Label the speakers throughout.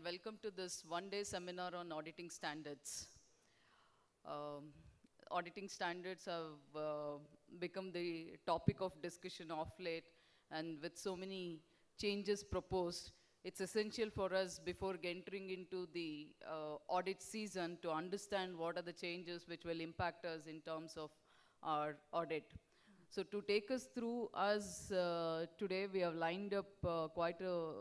Speaker 1: welcome to this one-day seminar on auditing standards. Auditing standards have become the topic of discussion of late, and with so many changes proposed, it's essential for us before entering into the audit season to understand what are the changes which will impact us in terms of our audit. So to take us through today, we have lined up quite a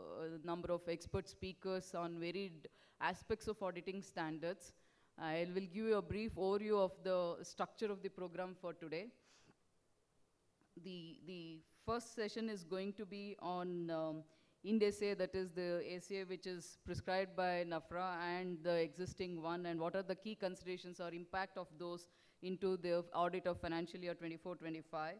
Speaker 1: number of expert speakers on varied aspects of auditing standards. I will give you a brief overview of the structure of the program for today. The first session is going to be on Ind ASA, that is the ASA which is prescribed by NAFRA and the existing one, and what are the key considerations or impact of those into the audit of financial year 24-25,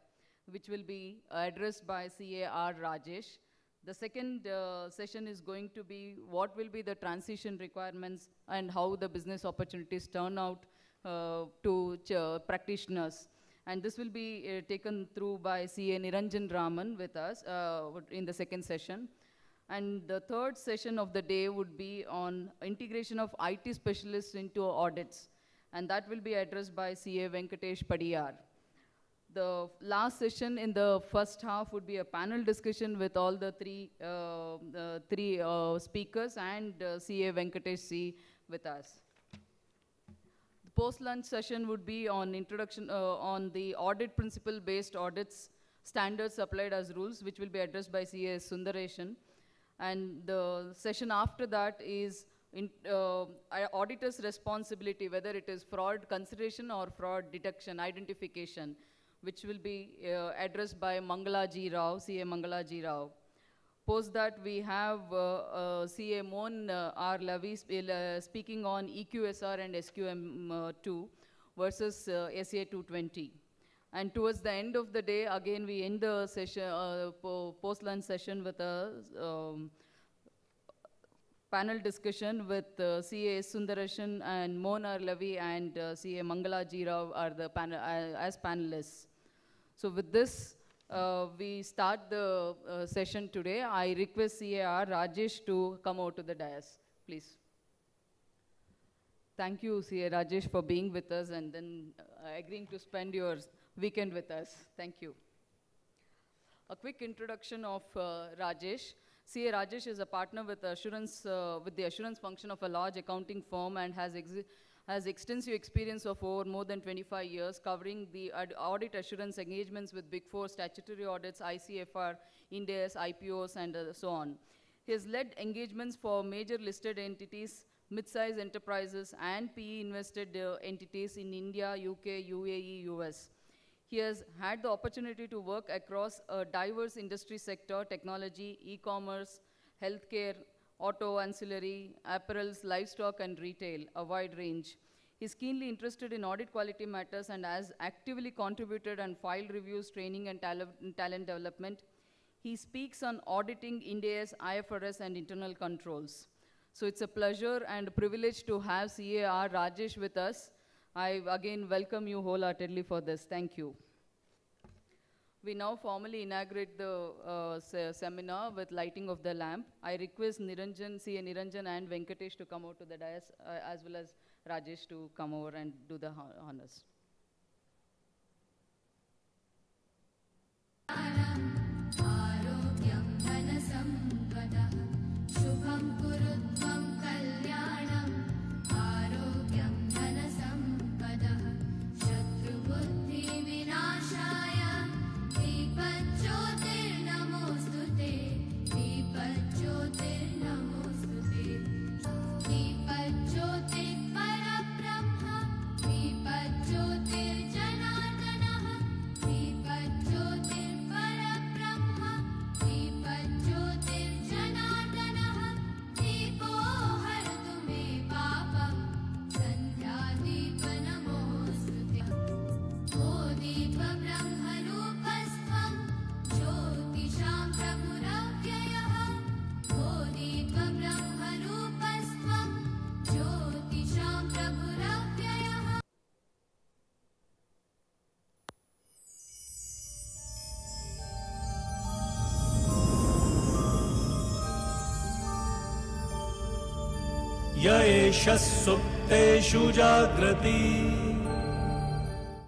Speaker 1: which will be addressed by CAR Rajesh. The second session is going to be what will be the transition requirements and how the business opportunities turn out to practitioners. And this will be taken through by CA Niranjan Raman with us in the second session. And the third session of the day would be on integration of IT specialists into audits. And that will be addressed by CA Venkatesh Padiyar. The last session in the first half would be a panel discussion with all the three speakers and CA Venkatesh C with us. The post-lunch session would be on introduction on the audit principle-based audits, standards applied as rules, which will be addressed by CA Sundareshan. And the session after that is auditor's responsibility, whether it is fraud consideration or fraud detection, identification, which will be addressed by Mangalaji Rao, CA Mangalaji Rao. Post that, we have CA Mohan R. Lavi speaking on EQSR and SQM2 versus SA 220. And towards the end of the day, again, we end the session, post-lunch session with a panel discussion with CA Sundareshan and Mohan R. Lavi and CA Mangalaji Rao are the as panelists. So with this, we start the session today. I request CAR Rajesh to come over to the dais, please. Thank you, CA Rajesh, for being with us and then agreeing to spend your weekend with us. Thank you. A quick introduction of Rajesh. CA Rajesh is a partner with the assurance function of a large accounting firm and has extensive experience of more than 25 years covering the audit assurance engagements with Big Four statutory audits, ICFR, Ind AS, IPOs, and so on. He has led engagements for major listed entities, mid-sized enterprises, and PE invested entities in India, UK, UAE, US. He has had the opportunity to work across a diverse industry sector: technology, e-commerce, healthcare, auto, ancillary, apparels, livestock, and retail, a wide range. He's keenly interested in audit quality matters and has actively contributed and filed reviews, training, and talent development. He speaks on auditing Ind AS, IFRS, and internal controls. So it's a pleasure and a privilege to have CAR Rajesh with us. I again welcome you wholeheartedly for this. Thank you. We now formally inaugurate the seminar with lighting of the lamp. I request Niranjan, CA Niranjan and Venkatesh to come out to the dais, as well as Rajesh to come over and do the honors.
Speaker 2: Deepo य एष सुप्तेषु जाग्रति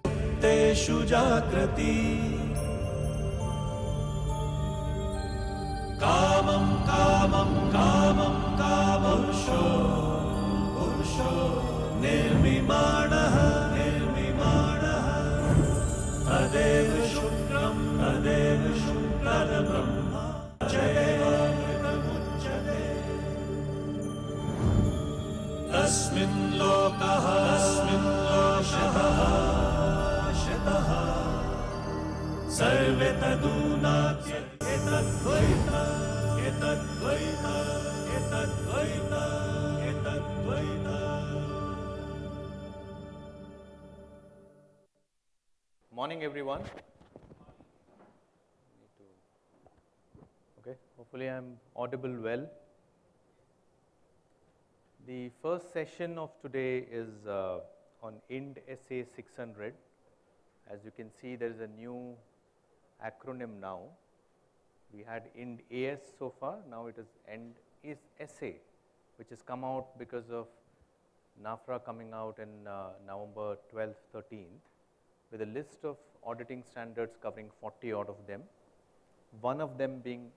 Speaker 2: सुप्तेषु जाग्रति कामं कामं कामं कामुषो पुरुषो निर्मिमाणः निर्मिमाणः तदेव शुक्रं तद्ब्रह्म जयेवामृतमुच्यते तस्मिन् लोकः शतः सर्वे तदूनात्य एतद्वैता एतद्वैता एतद्वैता एतद्वैता.
Speaker 3: Morning everyone. Okay, hopefully I am audible well. The first session of today is on IND SA 600. As you can see, there is a new acronym now. We had IND AS so far, now it is IND SA, which has come out because of NAFRA coming out in November 12th, 13th, with a list of auditing standards covering 40 odd of them, one of them being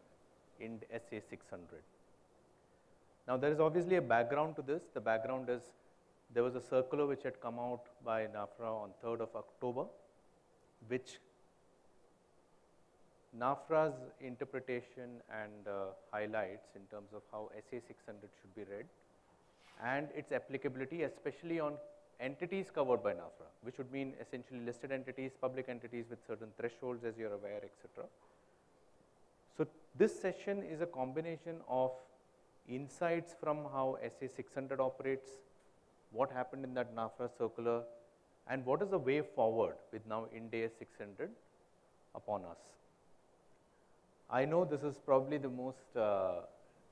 Speaker 3: IND SA 600. Now there is obviously a background to this. The background is there was a circular which had come out by NAFRA on 3rd of October, which NAFRA's interpretation and highlights in terms of how SA 600 should be read and its applicability, especially on entities covered by NAFRA, which would mean essentially listed entities, public entities with certain thresholds, as you are aware, etc. So this session is a combination of insights from how SA 600 operates, what happened in that NAFRA circular, and what is the way forward with now IND AS 600 upon us. I know this is probably the most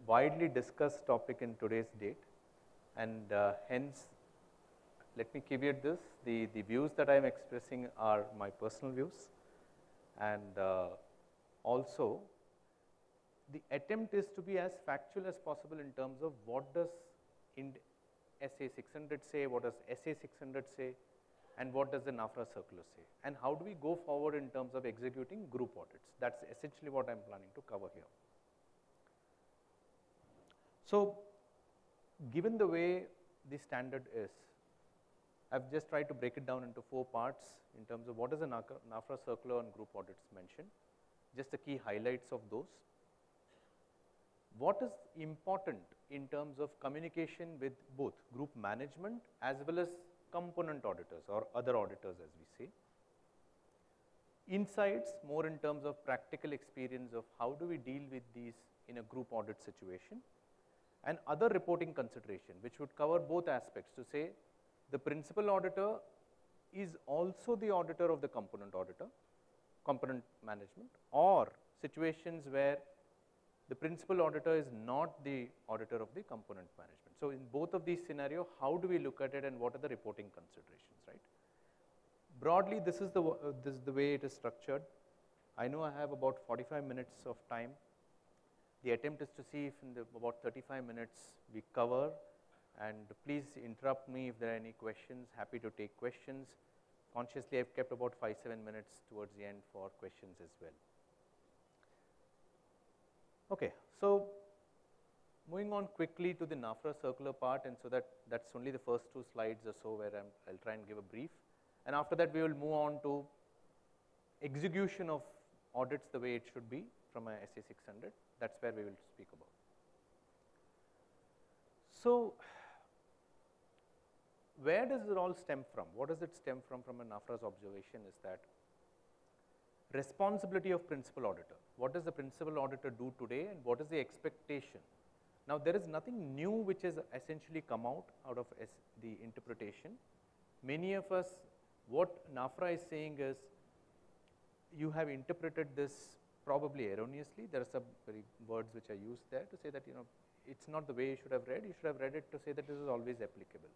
Speaker 3: widely discussed topic in today's date, and hence let me caveat this, the views that I am expressing are my personal views, and also the attempt is to be as factual as possible in terms of what does IND SA 600 say, what does SA 600 say, and what does the NAFRA circular say, and how do we go forward in terms of executing group audits. That's essentially what I'm planning to cover here. So given the way the standard is, I've just tried to break it down into 4 parts in terms of what is the NAFRA circular on group audits mentioned, just the key highlights of those. What is important in terms of communication with both group management as well as component auditors or other auditors, as we say. Insights more in terms of practical experience of how do we deal with these in a group audit situation, and other reporting consideration, which would cover both aspects, to say the principal auditor is also the auditor of the component management, or situations where the principal auditor is not the auditor of the component management. So in both of these scenarios, how do we look at it and what are the reporting considerations, right? Broadly, this is the way it is structured. I know I have about 45 minutes of time. The attempt is to see if in about 35 minutes we cover, and please interrupt me if there are any questions. Happy to take questions. Consciously, I've kept about 5-7 minutes towards the end for questions as well. Okay, so moving on quickly to the NAFRA circular part, and so that's only the first 2 slides or so where I'll try and give a brief, and after that we will move on to execution of audits the way it should be from a SA 600. That's where we will speak about. So where does it all stem from? What does it stem from a NAFRA's observation is that responsibility of principal auditor. What does the principal auditor do today, and what is the expectation? Now there is nothing new which has essentially come out of the interpretation. Many of us, what NAFRA is saying is, you have interpreted this probably erroneously. There are some very words which are used there to say that, it's not the way you should have read. You should have read it to say that this is always applicable.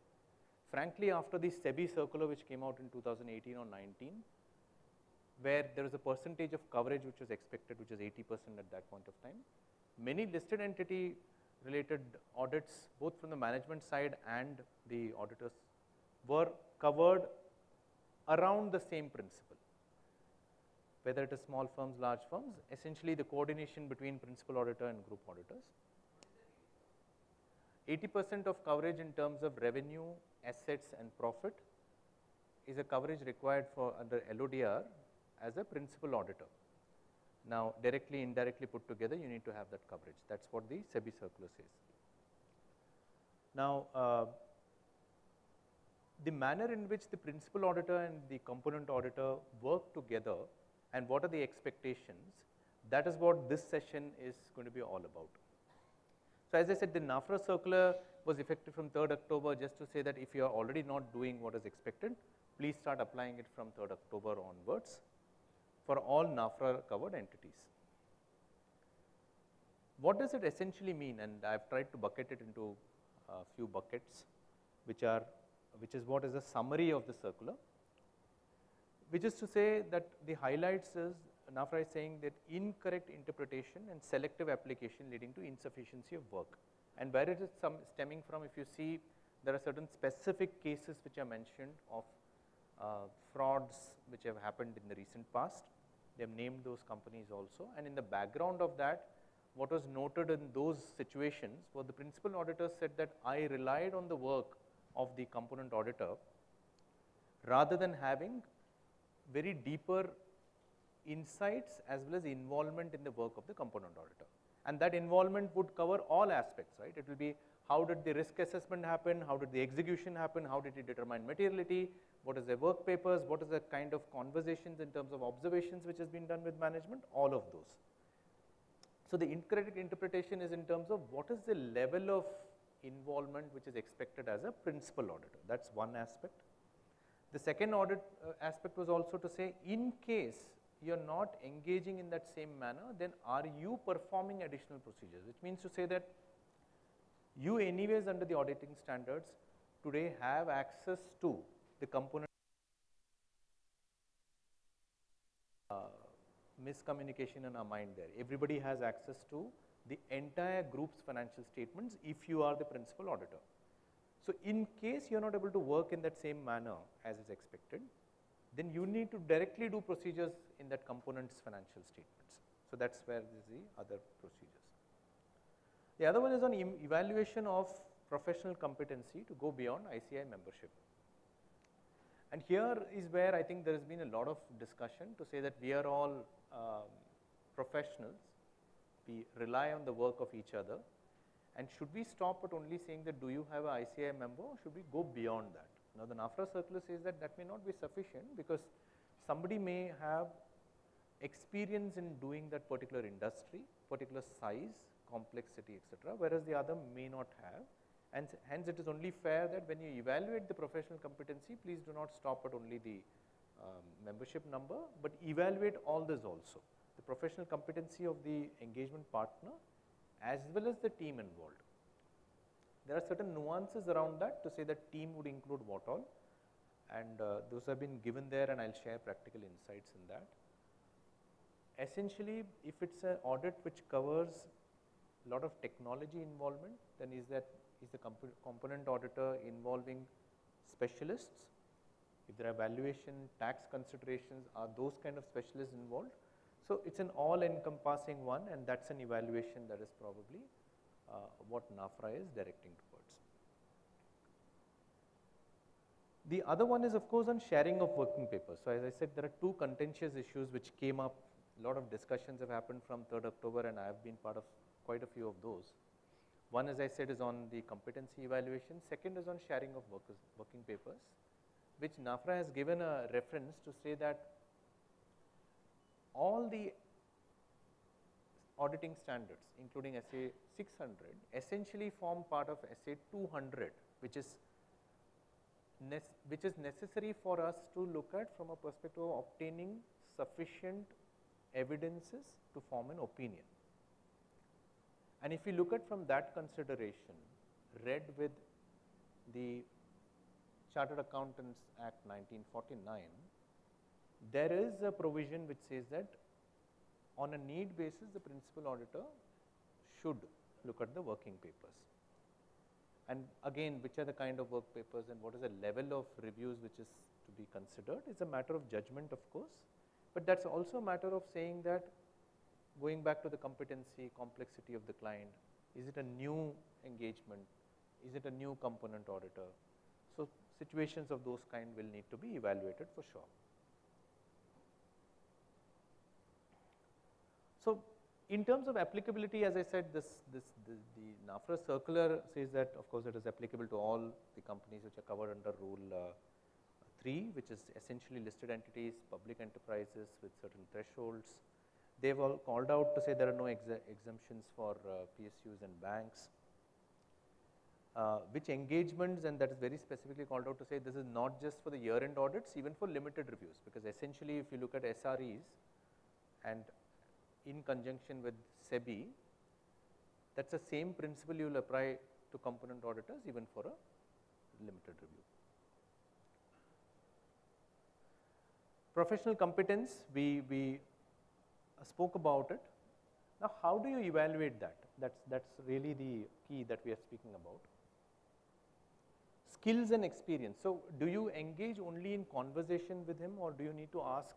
Speaker 3: Frankly, after the SEBI circular which came out in 2018 or 19, where there was a percentage of coverage which was expected, which was 80% at that point of time, many listed entity related audits, both from the management side and the auditors, were covered around the same principle. Whether it is small firms, large firms, essentially the coordination between principal auditor and group auditors. 80% of coverage in terms of revenue, assets and profit is a coverage required for under LODR as a principal auditor. Now, directly, indirectly put together, you need to have that coverage. That's what the SEBI circular says. Now, the manner in which the principal auditor and the component auditor work together and what are the expectations, that is what this session is going to be all about. So, as I said, the NAFRA circular was effective from 3rd October, just to say that if you are already not doing what is expected, please start applying it from 3rd October onwards for all NAFRA covered entities. What does it essentially mean? And I have tried to bucket it into a few buckets, which is what is a summary of the circular, which is to say that the highlights is NAFRA is saying that incorrect interpretation and selective application leading to insufficiency of work. And where it is stemming from, if you see, there are certain specific cases which are mentioned of frauds which have happened in the recent past. They have named those companies also, and in the background of that, what was noted in those situations was the principal auditor said that I relied on the work of the component auditor rather than having very deeper insights as well as involvement in the work of the component auditor. And that involvement would cover all aspects, right? It will be how did the risk assessment happen, how did the execution happen, how did it determine materiality, what is the work papers, what is the kind of conversations in terms of observations which has been done with management, all of those. So, the incorrect interpretation is in terms of what is the level of involvement which is expected as a principal auditor. That is one aspect. The second audit aspect was also to say, in case you are not engaging in that same manner, then are you performing additional procedures, which means to say that you anyways under the auditing standards today have access to the component miscommunication in our mind there. Everybody has access to the entire group's financial statements if you are the principal auditor. So, in case you are not able to work in that same manner as is expected, then you need to directly do procedures in that component's financial statements. So, that is where is the other procedures. The other one is on evaluation of professional competency to go beyond ICI membership. And here is where I think there has been a lot of discussion to say that we are all professionals, we rely on the work of each other, and should we stop at only saying that do you have an ICI member, or should we go beyond that? Now, the NAFRA circular says that that may not be sufficient, because somebody may have experience in doing that particular industry, particular size, complexity, etc., whereas the other may not have. And hence, it is only fair that when you evaluate the professional competency, please do not stop at only the membership number, but evaluate all this also, the professional competency of the engagement partner as well as the team involved. There are certain nuances around that to say that team would include what all, and those have been given there, and I will share practical insights in that. Essentially, if it is an audit which covers a lot of technology involvement, then is the component auditor involving specialists? If there are valuation, tax considerations, are those kind of specialists involved? So, it is an all-encompassing one, and that is an evaluation that is probably what NAFRA is directing towards. The other one is of course on sharing of working papers. So, as I said, there are two contentious issues which came up, a lot of discussions have happened from 3rd October, and I have been part of quite a few of those. One, as I said, is on the competency evaluation, second is on sharing of working papers, which NAFRA has given a reference to say that all the auditing standards, including SA 600, essentially form part of SA 200, which is necessary for us to look at from a perspective of obtaining sufficient evidences to form an opinion. And if you look at from that consideration, read with the Chartered Accountants Act 1949, there is a provision which says that on a need basis, the principal auditor should look at the working papers. And again, which are the kind of work papers and what is the level of reviews which is to be considered is a matter of judgment, of course. But that's also a matter of saying that, going back to the competency, complexity of the client, is it a new engagement? Is it a new component auditor? So situations of those kind will need to be evaluated for sure. So in terms of applicability, as I said, the NAFRA circular says that, of course, it is applicable to all the companies which are covered under Rule 3, which is essentially listed entities, public enterprises with certain thresholds. They've all called out to say there are no exemptions for PSUs and banks. Which engagements, and that is very specifically called out to say this is not just for the year-end audits, even for limited reviews, because essentially if you look at SREs and in conjunction with SEBI, that's the same principle you will apply to component auditors even for a limited review. Professional competence, we spoke about it. Now, how do you evaluate that? That's really the key that we are speaking about. Skills and experience. So, do you engage only in conversation with him, or do you need to ask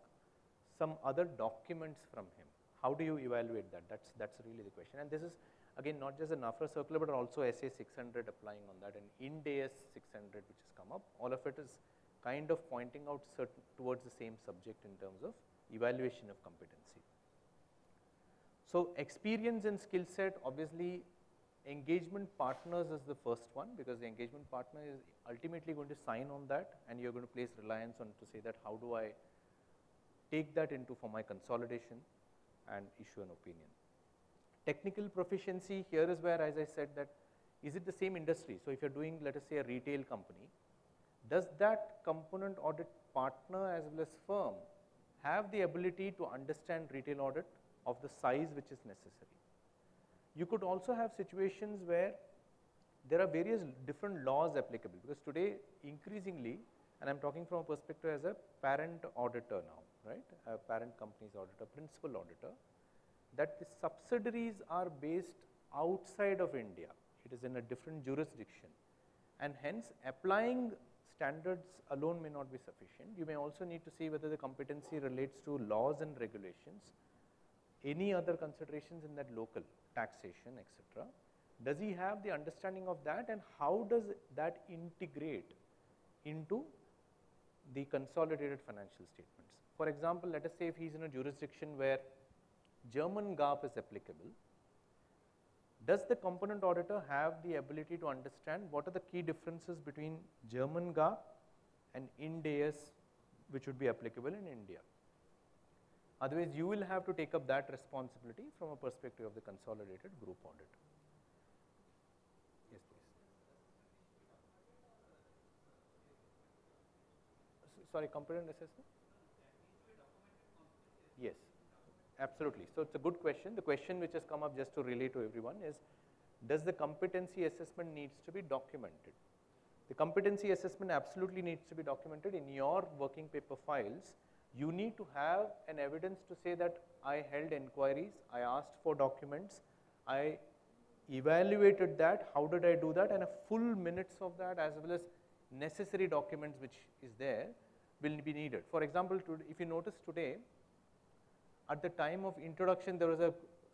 Speaker 3: some other documents from him? How do you evaluate that? That's really the question. And this is again not just a NAFRA circular, but also SA 600 applying on that, and IND AS 600 which has come up. All of it is kind of pointing out towards the same subject in terms of evaluation of competency. So experience and skill set, obviously engagement partners is the first one, because the engagement partner is ultimately going to sign on that, and you're going to place reliance on to say that how do I take that into for my consolidation and issue an opinion. Technical proficiency, here is where, as I said, that is it the same industry? So if you're doing, let us say, a retail company, does that component audit partner as well as firm have the ability to understand retail audit of the size which is necessary? You could also have situations where there are various different laws applicable, because today increasingly, and I'm talking from a perspective as a parent auditor now, right, a parent company's auditor, principal auditor, that the subsidiaries are based outside of India. It is in a different jurisdiction, and hence applying standards alone may not be sufficient. You may also need to see whether the competency relates to laws and regulations, any other considerations in that local taxation, etc. Does he have the understanding of that, and how does that integrate into the consolidated financial statements? For example, let us say if he is in a jurisdiction where German GAAP is applicable, does the component auditor have the ability to understand what are the key differences between German GAAP and IND AS which would be applicable in India? Otherwise, you will have to take up that responsibility from a perspective of the consolidated group audit. Yes, please. Sorry, competent assessment? Yes, absolutely. So it's a good question. The question which has come up, just to relay to everyone, is does the competency assessment needs to be documented? The competency assessment absolutely needs to be documented. In your working paper files, you need to have an evidence to say that I held inquiries, I asked for documents, I evaluated that, how did I do that, and a full minutes of that as well as necessary documents which is there will be needed. For example, if you notice today, at the time of introduction, there was a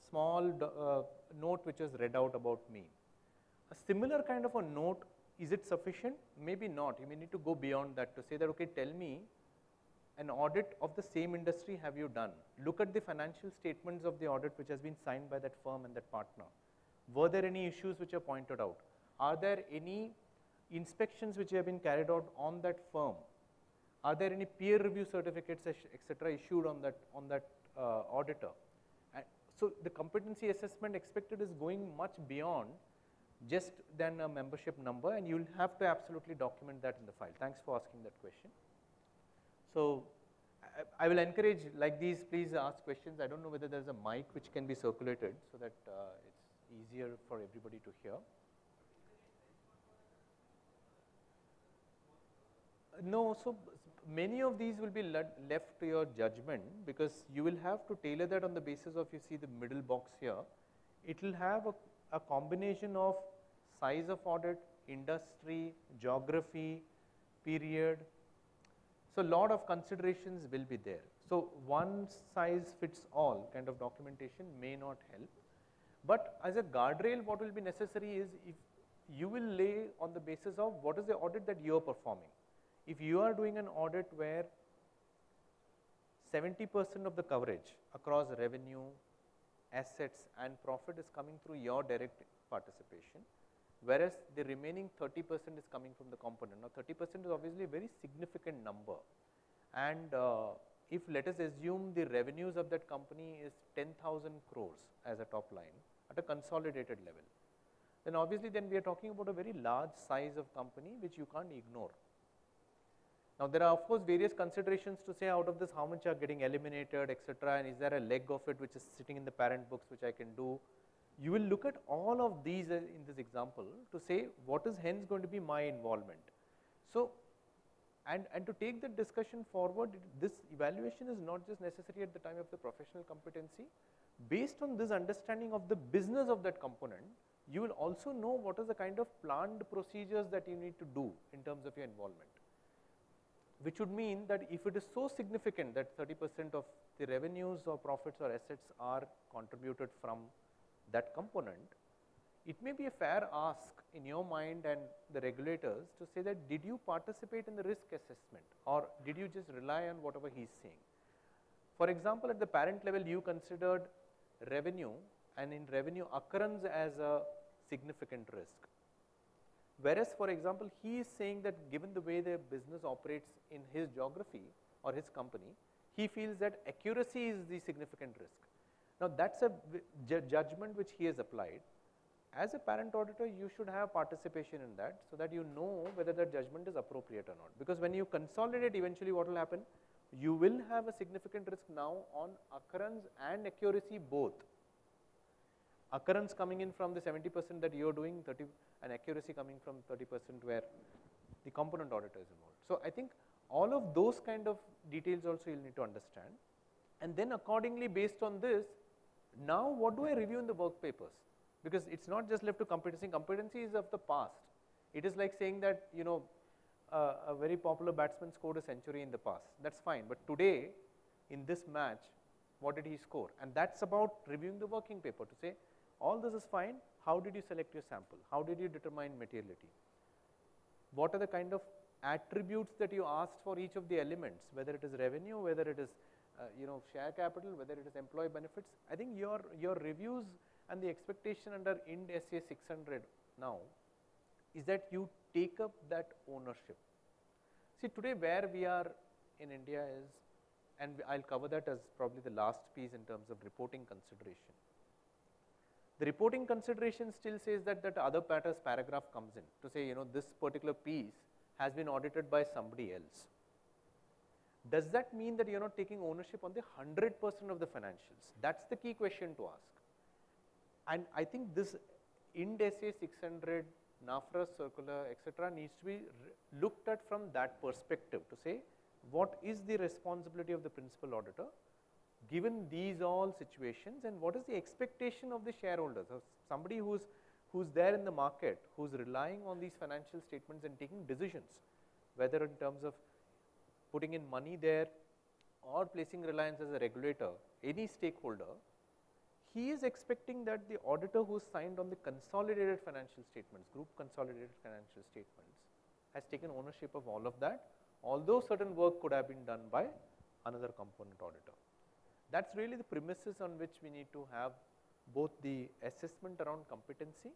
Speaker 3: small note which was read out about me. A similar kind of a note, is it sufficient? Maybe not. You may need to go beyond that to say that, okay, tell me an audit of the same industry have you done? Look at the financial statements of the audit which has been signed by that firm and that partner. Were there any issues which are pointed out? Are there any inspections which have been carried out on that firm? Are there any peer review certificates, etc., issued on that auditor? And so the competency assessment expected is going much beyond just than a membership number, and you will have to absolutely document that in the file. Thanks for asking that question. So I will encourage, like these, please ask questions. I don't know whether there is a mic which can be circulated so that it's easier for everybody to hear. No, so many of these will be left to your judgment, because you will have to tailor that on the basis of, you see the middle box here. It will have a combination of size of audit, industry, geography, period. So, lot of considerations will be there. So, one size fits all kind of documentation may not help, but as a guardrail what will be necessary is if you will lay on the basis of what is the audit that you are performing. If you are doing an audit where 70% of the coverage across revenue, assets and profit is coming through your direct participation, whereas the remaining 30% is coming from the component. Now 30% is obviously a very significant number, and if let us assume the revenues of that company is 10,000 crores as a top line at a consolidated level, then obviously then we are talking about a very large size of company which you can't ignore. Now there are of course various considerations to say out of this how much are getting eliminated, etc., and is there a leg of it which is sitting in the parent books which I can do. You will look at all of these in this example to say what is hence going to be my involvement. So, and to take the discussion forward, this evaluation is not just necessary at the time of the professional competency. Based on this understanding of the business of that component, you will also know what is the kind of planned procedures that you need to do in terms of your involvement, which would mean that if it is so significant that 30% of the revenues or profits or assets are contributed from that component, it may be a fair ask in your mind and the regulators to say that did you participate in the risk assessment or did you just rely on whatever he is saying. For example, at the parent level you considered revenue and in revenue occurrence as a significant risk. Whereas for example, he is saying that given the way the business operates in his geography or his company, he feels that accuracy is the significant risk. Now that's a judgment which he has applied. As a parent auditor, you should have participation in that so that you know whether that judgment is appropriate or not. Because when you consolidate, eventually what will happen, you will have a significant risk now on occurrence and accuracy both. Occurrence coming in from the 70% that you are doing, 30, and accuracy coming from 30% where the component auditor is involved. So I think all of those kind of details also you will need to understand. And then accordingly based on this, now what do I review in the work papers? Because it's not just left to competency. Competency is of the past. It is like saying that, you know, a very popular batsman scored a century in the past. That's fine. But today, in this match, what did he score? And that's about reviewing the working paper to say, all this is fine. How did you select your sample? How did you determine materiality? What are the kind of attributes that you asked for each of the elements, whether it is revenue, whether it is share capital, whether it is employee benefits? I think your reviews and the expectation under IND SA 600 now is that you take up that ownership. See, today where we are in India is, and I'll cover that as probably the last piece in terms of reporting consideration. The reporting consideration still says that other matters paragraph comes in to say, this particular piece has been audited by somebody else. Does that mean that you're not taking ownership on the 100% of the financials? That's the key question to ask. And I think this IND SA 600, NAFRA circular, etc. needs to be looked at from that perspective to say, what is the responsibility of the principal auditor given these all situations, and what is the expectation of the shareholders, of somebody who's there in the market, who's relying on these financial statements and taking decisions, whether in terms of putting in money there or placing reliance as a regulator, any stakeholder. He is expecting that the auditor who signed on the consolidated financial statements, group consolidated financial statements, has taken ownership of all of that, although certain work could have been done by another component auditor. That's really the premises on which we need to have both the assessment around competency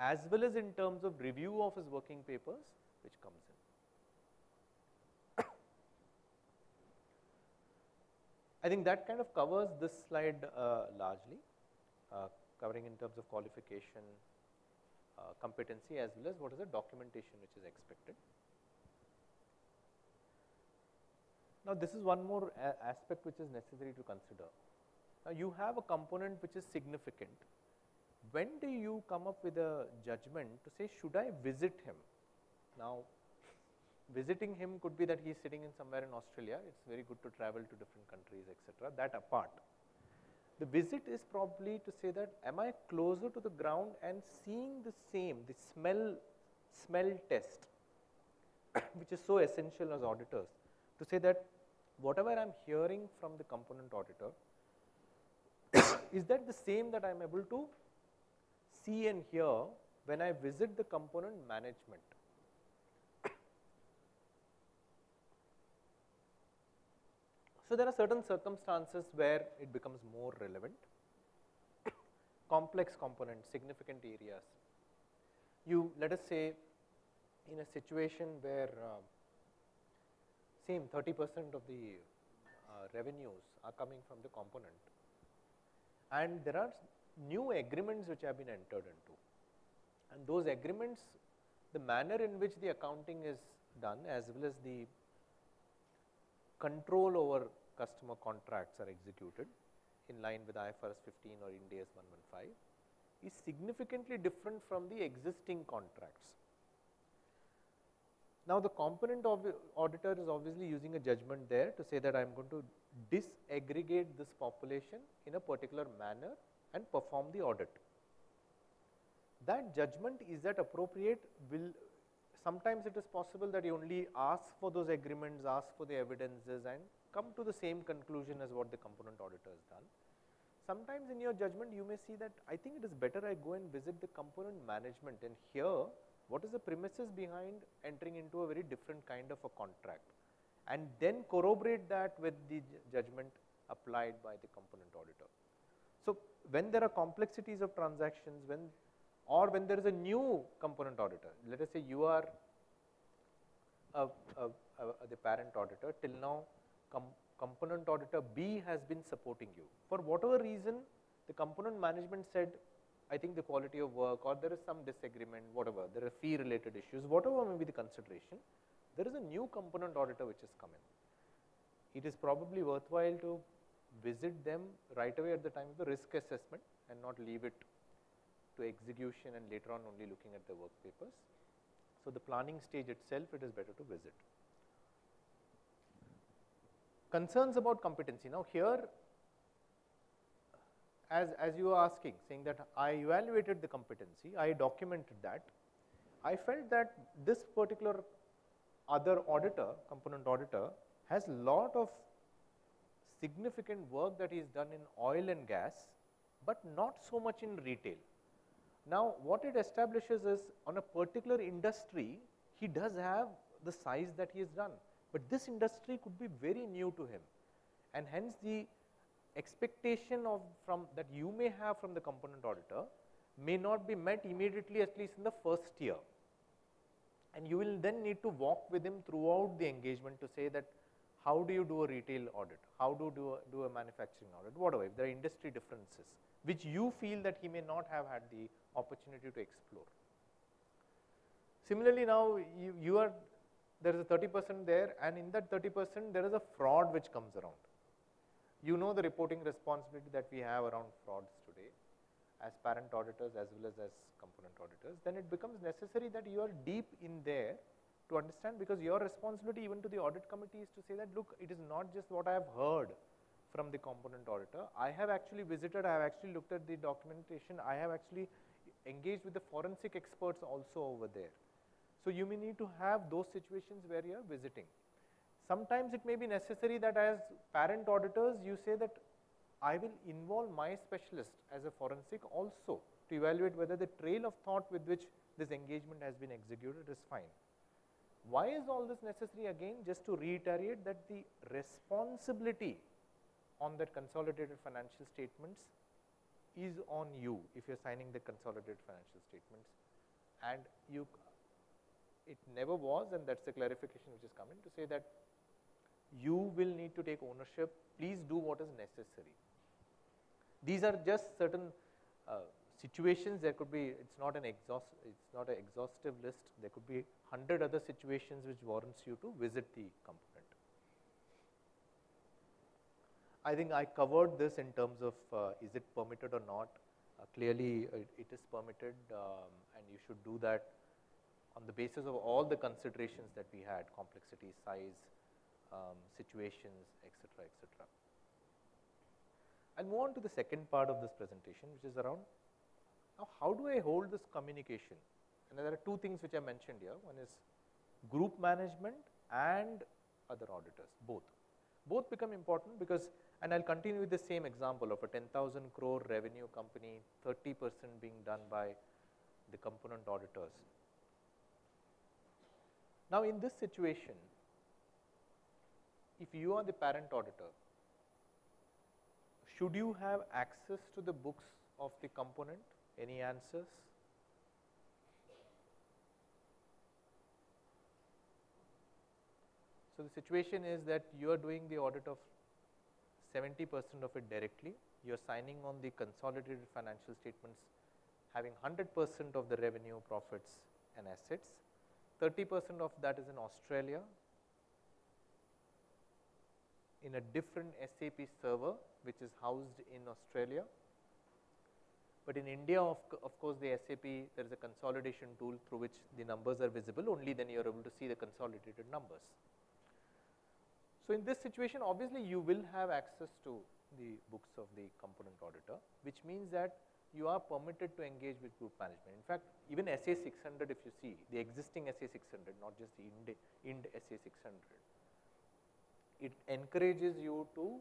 Speaker 3: as well as in terms of review of his working papers which comes in. I think that kind of covers this slide largely, covering in terms of qualification, competency as well as what is the documentation which is expected. Now this is one more aspect which is necessary to consider. Now you have a component which is significant. When do you come up with a judgment to say, should I visit him? Now visiting him could be that he is sitting in somewhere in Australia, it's very good to travel to different countries, etc., that apart. The visit is probably to say that, am I closer to the ground and seeing the same, the smell test, which is so essential as auditors, to say that whatever I am hearing from the component auditor, is that the same that I am able to see and hear when I visit the component management. So there are certain circumstances where it becomes more relevant. Complex components, significant areas. You, let us say, in a situation where same 30% of the revenues are coming from the component, and there are new agreements which have been entered into, and those agreements, the manner in which the accounting is done as well as the control over customer contracts are executed in line with IFRS 15 or Ind AS 115 is significantly different from the existing contracts. Now, the component auditor is obviously using a judgment there to say that I am going to disaggregate this population in a particular manner and perform the audit. That judgment, is that appropriate? Sometimes it is possible that you only ask for those agreements, ask for the evidences and come to the same conclusion as what the component auditor has done. Sometimes in your judgment you may see that I think it is better I go and visit the component management and hear what is the premises behind entering into a very different kind of a contract, and then corroborate that with the judgment applied by the component auditor. So when there are complexities of transactions, or when there is a new component auditor, let us say you are the parent auditor, till now component auditor B has been supporting you. For whatever reason, the component management said, I think the quality of work, or there is some disagreement, whatever, there are fee related issues, whatever may be the consideration, there is a new component auditor which has come in. It is probably worthwhile to visit them right away at the time of the risk assessment and not leave it to execution and later on only looking at the work papers. So the planning stage itself, it is better to visit. Concerns about competency. Now here, as you are asking, saying that I evaluated the competency, I documented that, I felt that this particular other auditor, component auditor, has a lot of significant work that he has done in oil and gas, but not so much in retail. Now what it establishes is, on a particular industry, he does have the size that he has done, but this industry could be very new to him, and hence the expectation that you may have from the component auditor may not be met immediately, at least in the first year. And you will then need to walk with him throughout the engagement to say that how do you do a retail audit, how do you do a manufacturing audit, whatever, if there are industry differences which you feel that he may not have had the opportunity to explore. Similarly, now there is a 30% there, and in that 30% there is a fraud which comes around. You know the reporting responsibility that we have around frauds today as parent auditors as well as component auditors. Then it becomes necessary that you are deep in there to understand, because your responsibility even to the audit committee is to say that, look, it is not just what I have heard from the component auditor. I have actually visited, I have actually looked at the documentation, I have actually engaged with the forensic experts also over there. So you may need to have those situations where you are visiting. Sometimes it may be necessary that as parent auditors, you say that I will involve my specialist as a forensic also to evaluate whether the trail of thought with which this engagement has been executed is fine. Why is all this necessary? Again, just to reiterate that the responsibility on that consolidated financial statements is on you if you are signing the consolidated financial statements, and it never was, and that is the clarification which is coming to say that you will need to take ownership. Please do what is necessary. These are just certain situations. There could be, it's not an exhaustive list. There could be 100 other situations which warrants you to visit the component. I think I covered this in terms of is it permitted or not. Clearly it is permitted, and you should do that on the basis of all the considerations that we had: complexity, size, situations, etc., etc. I'll move on to the second part of this presentation, which is around now how do I hold this communication? And there are two things which I mentioned here. One is group management and other auditors, both. Both become important because, and I'll continue with the same example of a 10,000 crore revenue company, 30% being done by the component auditors. Now in this situation, if you are the parent auditor, should you have access to the books of the component? Any answers? So the situation is that you are doing the audit of 70% of it directly. You are signing on the consolidated financial statements having 100% of the revenue, profits and assets. 30% of that is in Australia in a different SAP server which is housed in Australia. But in India, of course, the SAP, there is a consolidation tool through which the numbers are visible. Only then you are able to see the consolidated numbers. So in this situation, obviously, you will have access to the books of the component auditor, which means that you are permitted to engage with group management. In fact, even SA 600, if you see, the existing SA 600, not just the IND SA 600, it encourages you to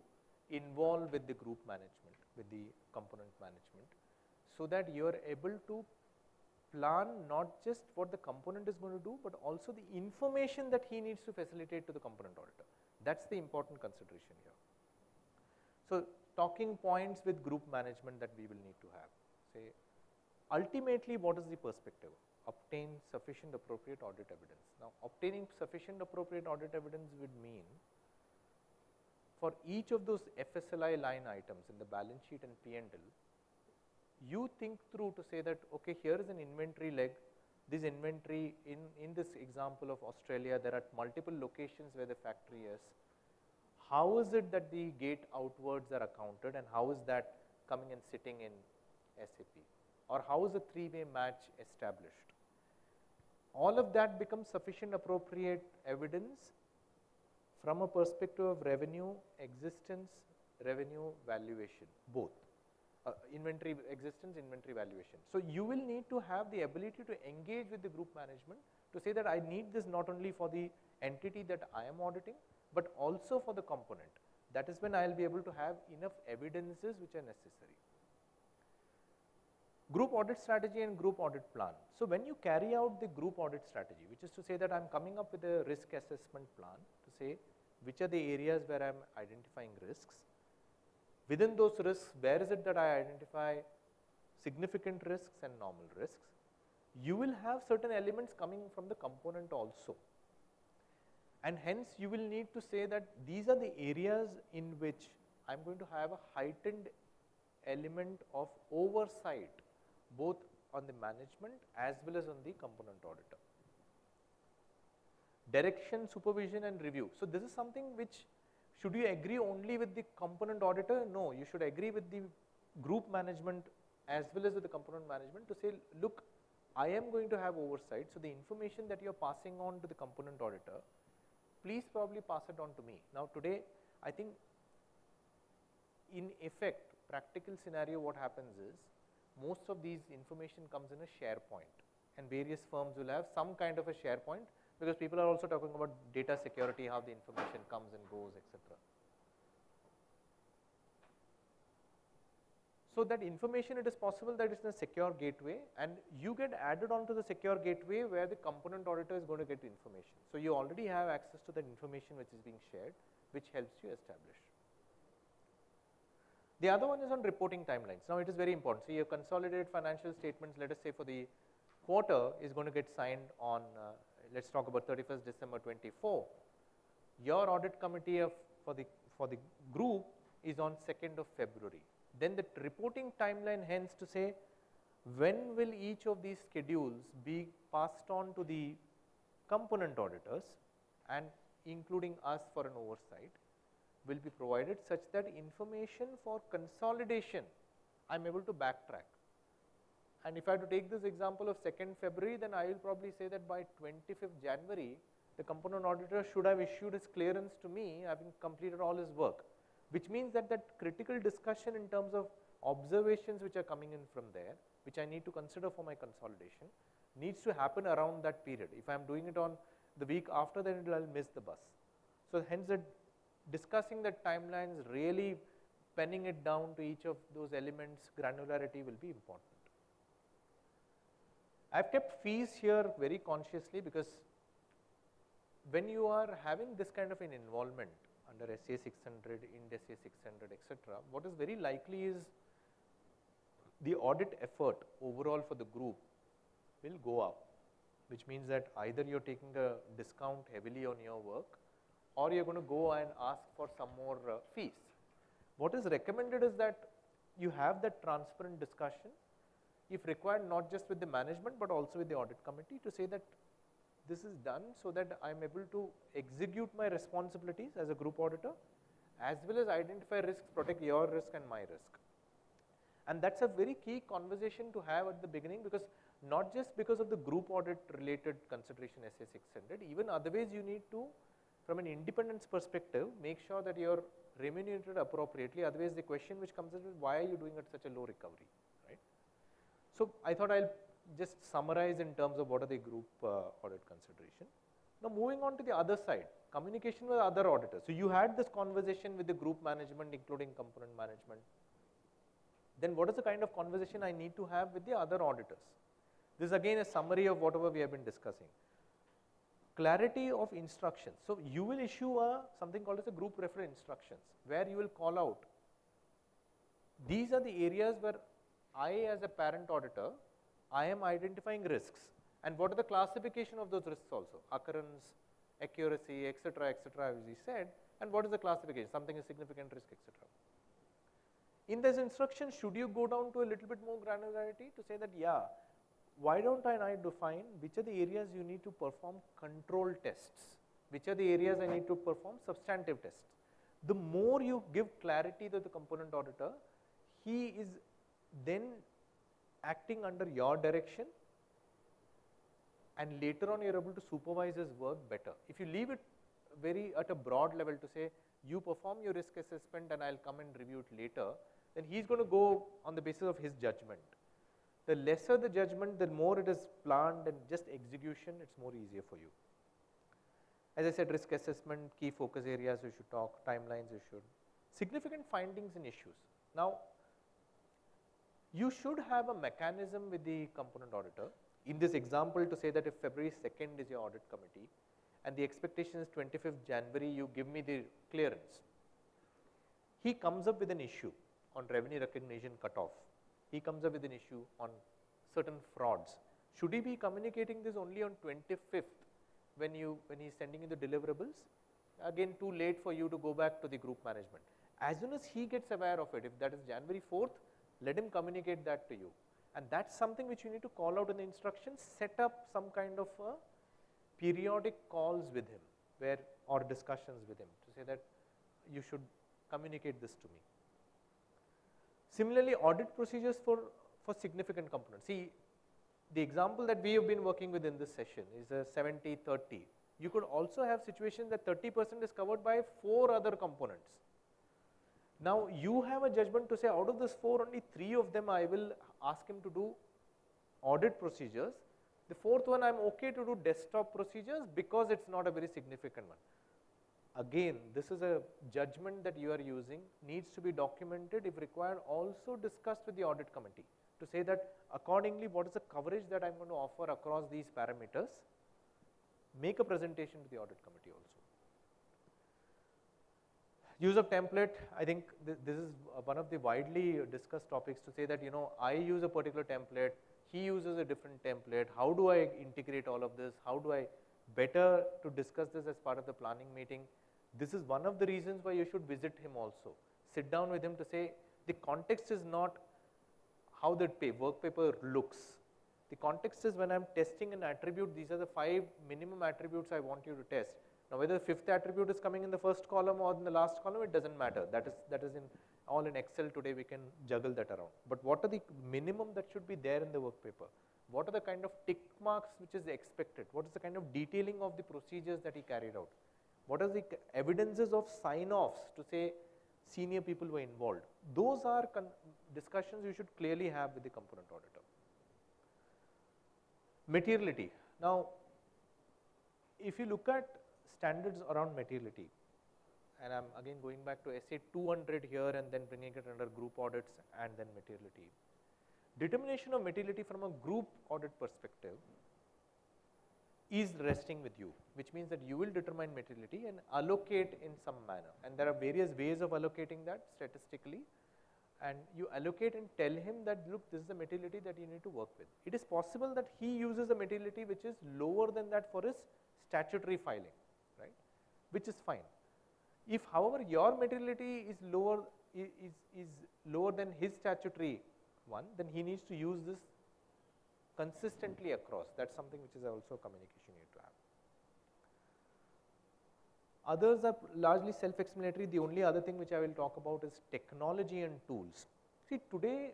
Speaker 3: involve with the group management, with the component management, so that you are able to plan not just what the component is going to do, but also the information that he needs to facilitate to the component auditor. That's the important consideration here. So talking points with group management that we will need to have. Say, ultimately, what is the perspective? Obtain sufficient appropriate audit evidence. Now, obtaining sufficient appropriate audit evidence would mean for each of those FSLI line items in the balance sheet and P&L, you think through to say that, okay, here is an inventory leg. This inventory, in this example of Australia, there are multiple locations where the factory is. How is it that the gate outwards are accounted, and how is that coming and sitting in SAP? Or how is a three-way match established? All of that becomes sufficient appropriate evidence from a perspective of revenue existence, revenue valuation, both. Inventory existence, inventory valuation. So you will need to have the ability to engage with the group management to say that I need this not only for the entity that I am auditing, but also for the component. That is when I will be able to have enough evidences which are necessary. Group audit strategy and group audit plan. So when you carry out the group audit strategy, which is to say that I am coming up with a risk assessment plan to say which are the areas where I am identifying risks. Within those risks, where is it that I identify significant risks and normal risks? You will have certain elements coming from the component also. And hence, you will need to say that these are the areas in which I am going to have a heightened element of oversight, both on the management as well as on the component auditor. Direction, supervision and review. So this is something which, should you agree only with the component auditor? No, you should agree with the group management as well as with the component management to say, look, I am going to have oversight. So the information that you are passing on to the component auditor, please probably pass it on to me. Now today, I think in effect, practical scenario, what happens is, most of these information comes in a SharePoint, and various firms will have some kind of a SharePoint, because people are also talking about data security, how the information comes and goes, etc. So that information, it is possible that it's in a secure gateway, and you get added onto the secure gateway where the component auditor is going to get the information. So you already have access to that information which is being shared, which helps you establish. The other one is on reporting timelines. Now it is very important. So your consolidated financial statements, let us say for the quarter, is going to get signed on let's talk about 31st December 24. Your audit committee for the group is on 2nd of February. Then the reporting timeline, hence to say, when will each of these schedules be passed on to the component auditors, and including us for an oversight, will be provided such that information for consolidation, I am able to backtrack. And if I have to take this example of 2nd February, then I will probably say that by 25th January, the component auditor should have issued his clearance to me, having completed all his work. which means that that critical discussion in terms of observations which are coming in from there, which I need to consider for my consolidation, needs to happen around that period. If I am doing it on the week after, then I'll miss the bus. So hence that discussing the timelines, really penning it down to each of those elements, granularity will be important. I've kept fees here very consciously because when you are having this kind of an involvement under SA 600, Ind SA 600, etc., what is very likely is the audit effort overall for the group will go up, which means that either you're taking a discount heavily on your work or you're going to go and ask for some more fees. What is recommended is that you have that transparent discussion, if required, not just with the management but also with the audit committee, to say that this is done so that I'm able to execute my responsibilities as a group auditor, as well as identify risks, protect your risk and my risk. And that's a very key conversation to have at the beginning, because not just because of the group audit related consideration SA 600, even otherwise you need to, from an independence perspective, make sure that you're remunerated appropriately. Otherwise the question which comes is, why are you doing at such a low recovery, right? So I thought I'll just summarize in terms of what are the group audit consideration. Now moving on to the other side, communication with other auditors. So you had this conversation with the group management, including component management. Then what is the kind of conversation I need to have with the other auditors? This is again a summary of whatever we have been discussing. Clarity of instructions. So you will issue something called as a group referral instructions, where you will call out, these are the areas where I as a parent auditor, I am identifying risks, and what are the classification of those risks also, occurrence, accuracy, etc., as we said, and what is the classification, something is significant risk, etc. In this instruction, should you go down to a little bit more granularity to say that, yeah, why don't I define which are the areas you need to perform control tests, which are the areas I need to perform substantive tests. The more you give clarity to the component auditor, he is then acting under your direction, and later on you're able to supervise his work better. If you leave it very at a broad level to say, you perform your risk assessment and I'll come and review it later, then he's going to go on the basis of his judgment. The lesser the judgment, the more it is planned and just execution, it's more easier for you. As I said, risk assessment, key focus areas you should talk, timelines you should, significant findings and issues. Now, you should have a mechanism with the component auditor. In this example, to say that if February 2nd is your audit committee and the expectation is 25th January, you give me the clearance. He comes up with an issue on revenue recognition cutoff. He comes up with an issue on certain frauds. Should he be communicating this only on 25th when he's sending in the deliverables? Again, too late for you to go back to the group management. As soon as he gets aware of it, if that is January 4th, let him communicate that to you. And that's something which you need to call out in the instructions, set up some kind of periodic calls with him or discussions with him to say that you should communicate this to me. Similarly, audit procedures for significant components. See, the example that we have been working with in this session is a 70-30. You could also have situations that 30% is covered by 4 other components. Now, you have a judgment to say, out of this 4, only 3 of them I will ask him to do audit procedures. The 4th one, I'm okay to do desktop procedures because it's not a very significant one. Again, this is a judgment that you are using, needs to be documented, if required, also discussed with the audit committee to say that accordingly, what is the coverage that I'm going to offer across these parameters. Make a presentation to the audit committee also. Use of template, I think this is one of the widely discussed topics to say that, I use a particular template, he uses a different template. How do I integrate all of this? How do I better to discuss this as part of the planning meeting? This is one of the reasons why you should visit him also. Sit down with him to say, the context is not how the work paper looks. The context is when I'm testing an attribute, these are the 5 minimum attributes I want you to test. Now, whether the 5th attribute is coming in the first column or in the last column, it doesn't matter. That is all in Excel today, we can juggle that around. But what are the minimum that should be there in the work paper? What are the kind of tick marks which is expected? What is the kind of detailing of the procedures that he carried out? What are the evidences of sign-offs to say senior people were involved. Those are discussions you should clearly have with the component auditor. Materiality. Now, if you look at standards around materiality, and I'm again going back to SA 200 here and then bringing it under group audits and then materiality. Determination of materiality from a group audit perspective is resting with you, which means that you will determine materiality and allocate in some manner. And there are various ways of allocating that statistically. And you allocate and tell him that, look, this is the materiality that you need to work with. It is possible that he uses a materiality which is lower than that for his statutory filing, right? Which is fine. If, however, your materiality is lower than his statutory one, then he needs to use this consistently across. That's something which is also a communication you need to have. Others are largely self-explanatory. The only other thing which I will talk about is technology and tools. See, today,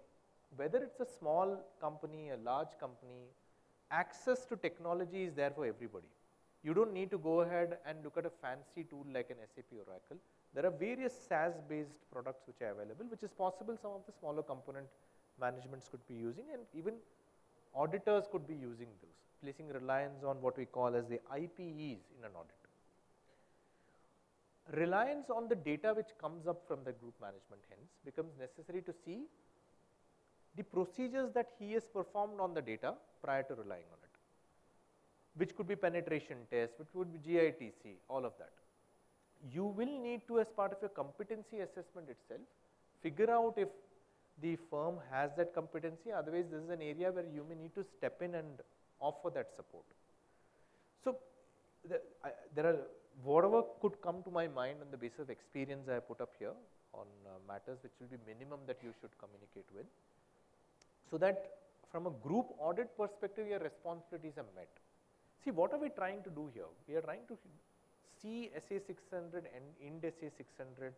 Speaker 3: whether it's a small company, a large company, access to technology is there for everybody. You don't need to go ahead and look at a fancy tool like an SAP Oracle. There are various SaaS-based products which are available, which is possible some of the smaller component managements could be using, and even auditors could be using those, placing reliance on what we call as the IPEs in an audit. Reliance on the data which comes up from the group management hence becomes necessary to see the procedures that he has performed on the data prior to relying on it, which could be penetration test, which would be GITC, all of that. You will need to, as part of your competency assessment itself, figure out if the firm has that competency. Otherwise, this is an area where you may need to step in and offer that support. So, there are whatever could come to my mind on the basis of experience I put up here on matters which will be minimum that you should communicate with, so that from a group audit perspective your responsibilities are met. See, what are we trying to do here? We are trying to see SA 600 and IND SA 600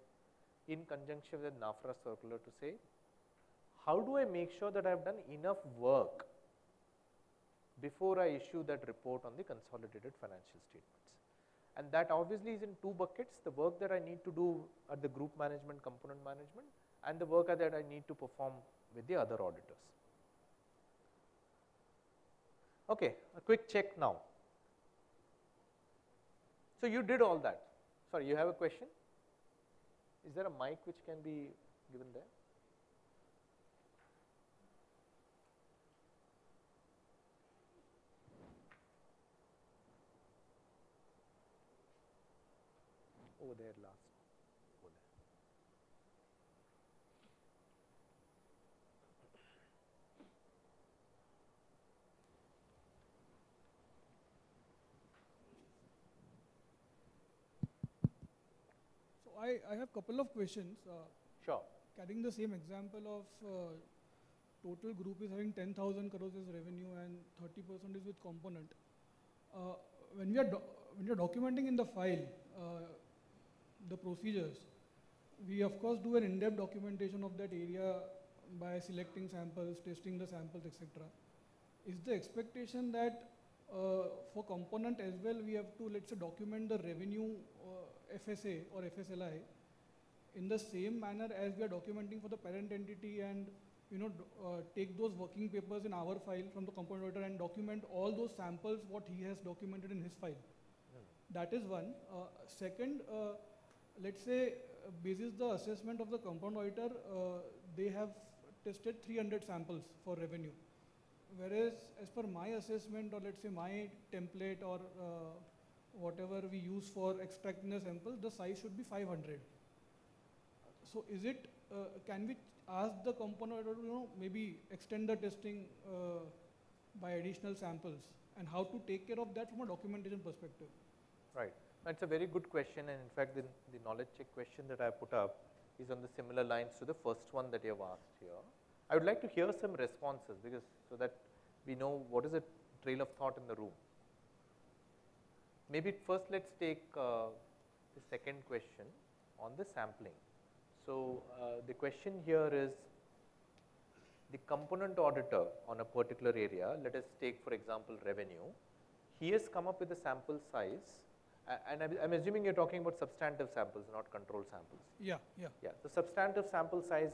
Speaker 3: in conjunction with NAFRA circular to say, how do I make sure that I have done enough work before I issue that report on the consolidated financial statements? And that obviously is in two buckets: the work that I need to do at the group management, component management, and the work that I need to perform with the other auditors. Okay, a quick check now. So you did all that. Sorry, you have a question? Is there a mic which can be given there? Over there last. Over there.
Speaker 4: So I have a couple of questions.
Speaker 3: Sure.
Speaker 4: Carrying the same example of total group is having 10,000 crores as revenue and 30% is with component. When you're documenting in the file the procedures, we of course do an in-depth documentation of that area by selecting samples, testing the samples, etc. Is the expectation that for component as well we have to, let's say, document the revenue FSA or FSLI in the same manner as we are documenting for the parent entity, and take those working papers in our file from the component auditor and document all those samples what he has documented in his file? That is one. Second, let's say basis the assessment of the component auditor, they have tested 300 samples for revenue, whereas as per my assessment, or let's say my template or whatever we use for extracting the samples, the size should be 500. So is it, can we ask the component auditor to maybe extend the testing by additional samples, and how to take care of that from a documentation perspective?
Speaker 3: Right. That's a very good question, and in fact the knowledge check question that I put up is on the similar lines to the first one that you have asked here. I would like to hear some responses, because so that we know what is the trail of thought in the room. Maybe first let's take the second question on the sampling. So the question here is, the component auditor on a particular area, let us take for example revenue, he has come up with a sample size And I'm assuming you're talking about substantive samples, not control samples.
Speaker 4: Yeah, yeah.
Speaker 3: Yeah, the substantive sample size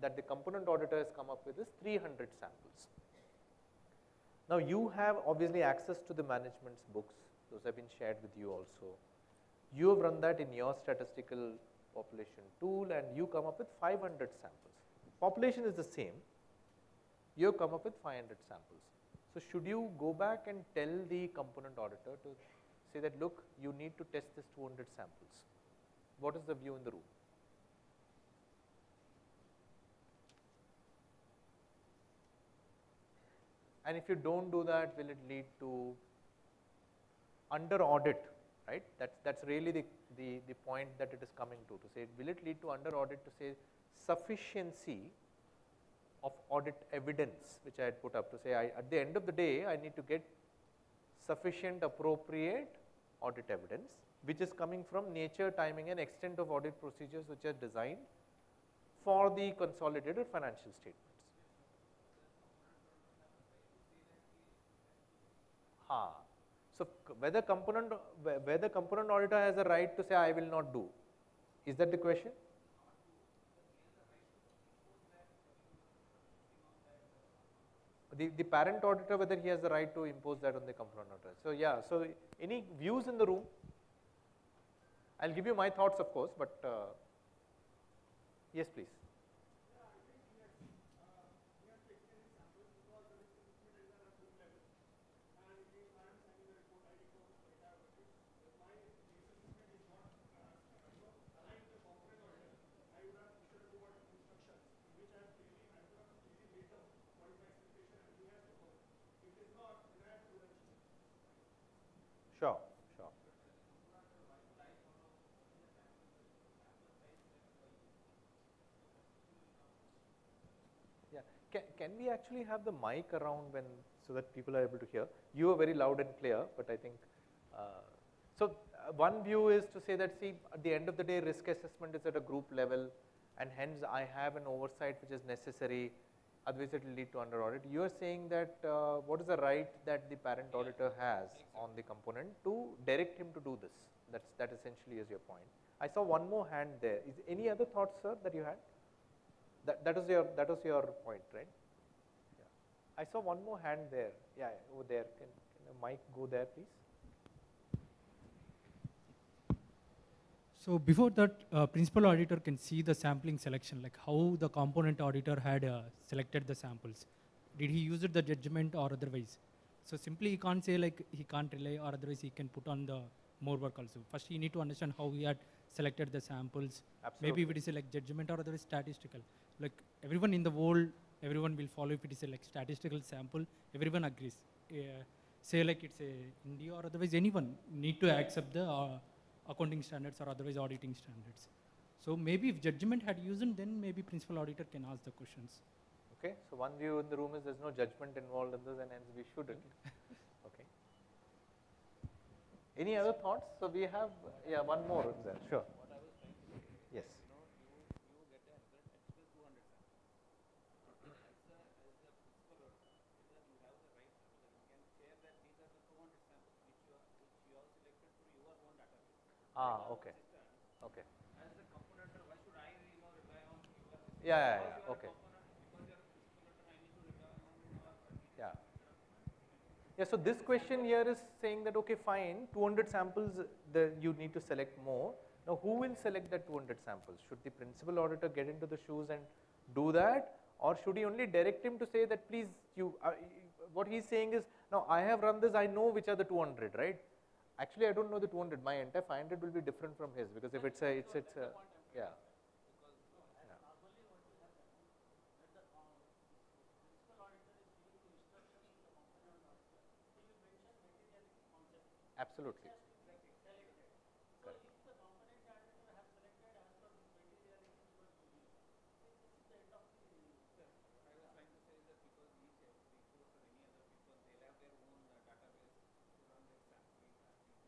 Speaker 3: that the component auditor has come up with is 300 samples. Now you have obviously access to the management's books, those have been shared with you also. You have run that in your statistical population tool and you come up with 500 samples. Population is the same, you have come up with 500 samples. So should you go back and tell the component auditor to say that, look, you need to test this 200 samples? What is the view in the room? And if you don't do that, will it lead to under audit, right? That's really the point that it is coming to say, will it lead to under audit to say sufficiency of audit evidence, which I had put up to say, at the end of the day, I need to get sufficient appropriate audit evidence, which is coming from nature, timing and extent of audit procedures which are designed for the consolidated financial statements. So whether component auditor has a right to say I will not do, is that the question? The parent auditor, whether he has the right to impose that on the component auditor. So yeah, so any views in the room? I'll give you my thoughts of course, but yes please. Sure, sure. Yeah, can we actually have the mic around when, so that people are able to hear? You are very loud and clear, but I think, one view is to say that, see, at the end of the day, risk assessment is at a group level, and hence I have an oversight which is necessary, otherwise it will lead to under audit. You are saying that what is the right that the parent auditor has on the component to direct him to do this? That essentially is your point. I saw one more hand there. Is any other thoughts, sir, that you had? That was your point, right? Yeah. I saw one more hand there. Yeah, over there. Can the mic go there, please?
Speaker 5: So before that, principal auditor can see the sampling selection, like how the component auditor had selected the samples. Did he use it the judgment or otherwise? So simply he can't say like he can't rely or otherwise he can put on the more work also. First he need to understand how he had selected the samples.
Speaker 3: Absolutely.
Speaker 5: Maybe if it is like judgment or otherwise statistical. Like everyone in the world, everyone will follow if it is a like statistical sample, everyone agrees. Say like it's a India or otherwise anyone need to accept the accounting standards or otherwise auditing standards. So maybe if judgment had used it, then maybe principal auditor can ask the questions.
Speaker 3: Okay, so one view in the room is there's no judgment involved in this and hence we shouldn't. Okay. Any other thoughts? So we have, yeah, one more is there, sure. Yes. Okay. Okay. Yeah, okay. Yeah. Yeah, so this question here is saying that, okay, fine, 200 samples, you need to select more. Now, who will select that 200 samples? Should the principal auditor get into the shoes and do that? Or should he only direct him to say that, please, what he's saying is, now I have run this, I know which are the 200, right? Actually, I don't know the 200. My entire 500 will be different from his because if it's a, yeah. Absolutely. Correct.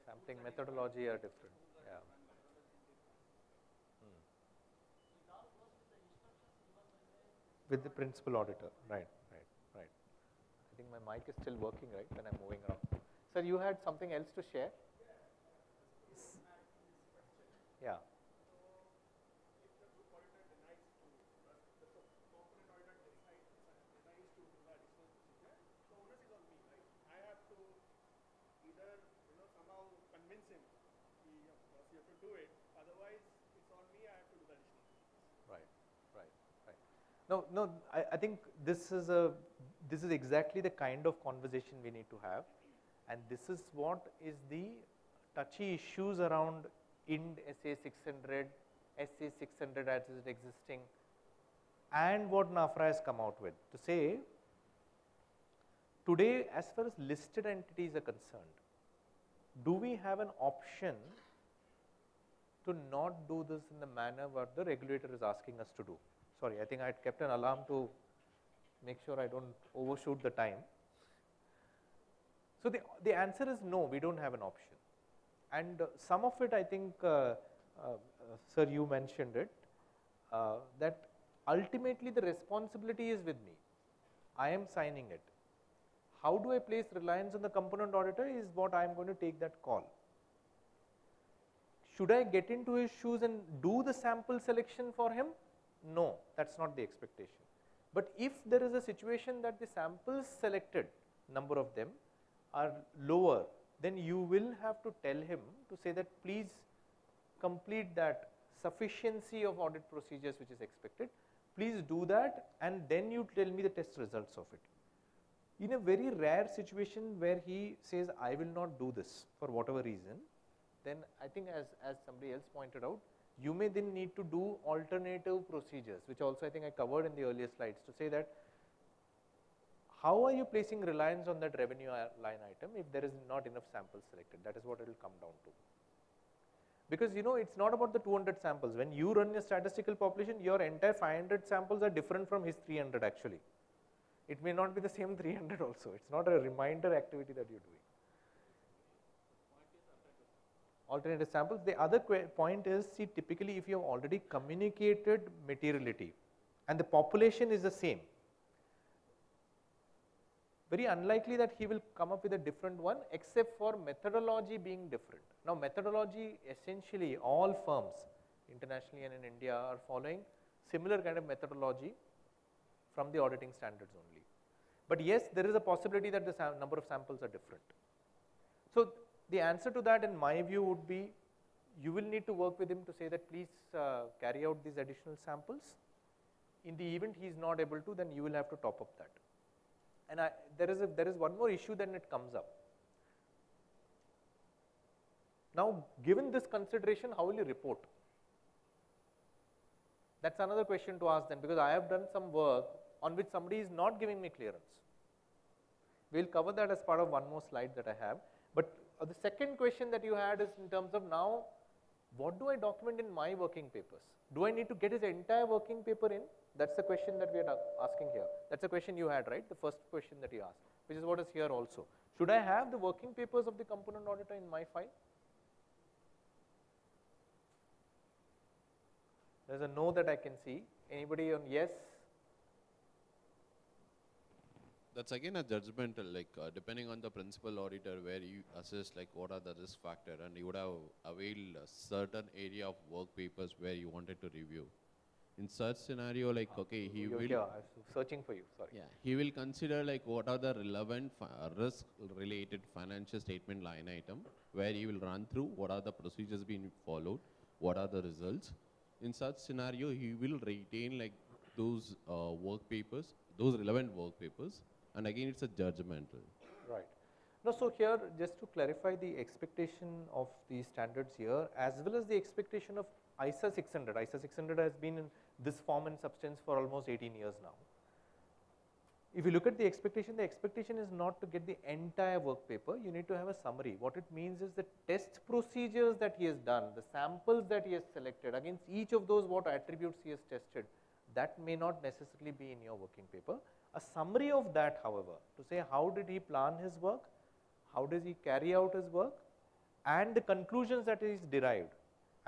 Speaker 3: Sampling methodology are different. Yeah. With the principal auditor, right. I think my mic is still working, right, when I'm moving around. Sir, you had something else to share? Yeah. Right, right, right. No, no, I think this is exactly the kind of conversation we need to have, and this is what is the touchy issues around IND SA 600, SA 600 as it is existing, and what NAFRA has come out with to say today as far as listed entities are concerned, do we have an option to not do this in the manner what the regulator is asking us to do? Sorry, I think I had kept an alarm to make sure I don't overshoot the time. So the answer is no, we don't have an option. And some of it, I think, sir, you mentioned it, that ultimately the responsibility is with me. I am signing it. How do I place reliance on the component auditor is what I am going to take that call. Should I get into his shoes and do the sample selection for him? No, that's not the expectation. But if there is a situation that the samples selected, number of them, are lower, then you will have to tell him to say that please complete that sufficiency of audit procedures which is expected. Please do that and then you tell me the test results of it. In a very rare situation where he says, I will not do this for whatever reason, then I think as somebody else pointed out, you may then need to do alternative procedures, which also I think I covered in the earlier slides, to say that how are you placing reliance on that revenue line item if there is not enough samples selected? That is what it will come down to. Because it's not about the 200 samples. When you run a statistical population, your entire 500 samples are different from his 300 actually. It may not be the same 300 also. It's not a reminder activity that you're doing. Alternative samples. The other point is, see, typically if you have already communicated materiality and the population is the same, very unlikely that he will come up with a different one except for methodology being different. Now methodology, essentially all firms internationally and in India are following similar kind of methodology from the auditing standards only. But yes, there is a possibility that the number of samples are different. So the answer to that in my view would be, you will need to work with him to say that please carry out these additional samples. In the event he is not able to, then you will have to top up that. And there is one more issue then it comes up. Now given this consideration, how will you report? That's another question to ask then, because I have done some work on which somebody is not giving me clearance. We'll cover that as part of one more slide that I have. But the second question that you had is in terms of now, what do I document in my working papers? Do I need to get his entire working paper in? That's the question that we are asking here. That's the question you had, right? The first question that you asked, which is what is here also. Should I have the working papers of the component auditor in my file? There's a no that I can see. Anybody on yes?
Speaker 6: That's again a judgmental, like depending on the principal auditor where you assess like what are the risk factor, and you would have availed a certain area of work papers where you wanted to review. In such scenario, like okay, he will.
Speaker 3: Yeah, I was searching for you. Sorry.
Speaker 6: Yeah, he will consider like what are the relevant risk-related financial statement line item where he will run through what are the procedures being followed, what are the results. In such scenario, he will retain like those work papers, those relevant work papers. And again, it's a judgmental.
Speaker 3: Right. No, so here, just to clarify the expectation of the standards here, as well as the expectation of ISA 600. ISA 600 has been in this form and substance for almost 18 years now. If you look at the expectation is not to get the entire work paper. You need to have a summary. What it means is the test procedures that he has done, the samples that he has selected, against each of those what attributes he has tested, that may not necessarily be in your working paper. A summary of that, however, to say how did he plan his work, how does he carry out his work, and the conclusions that is derived.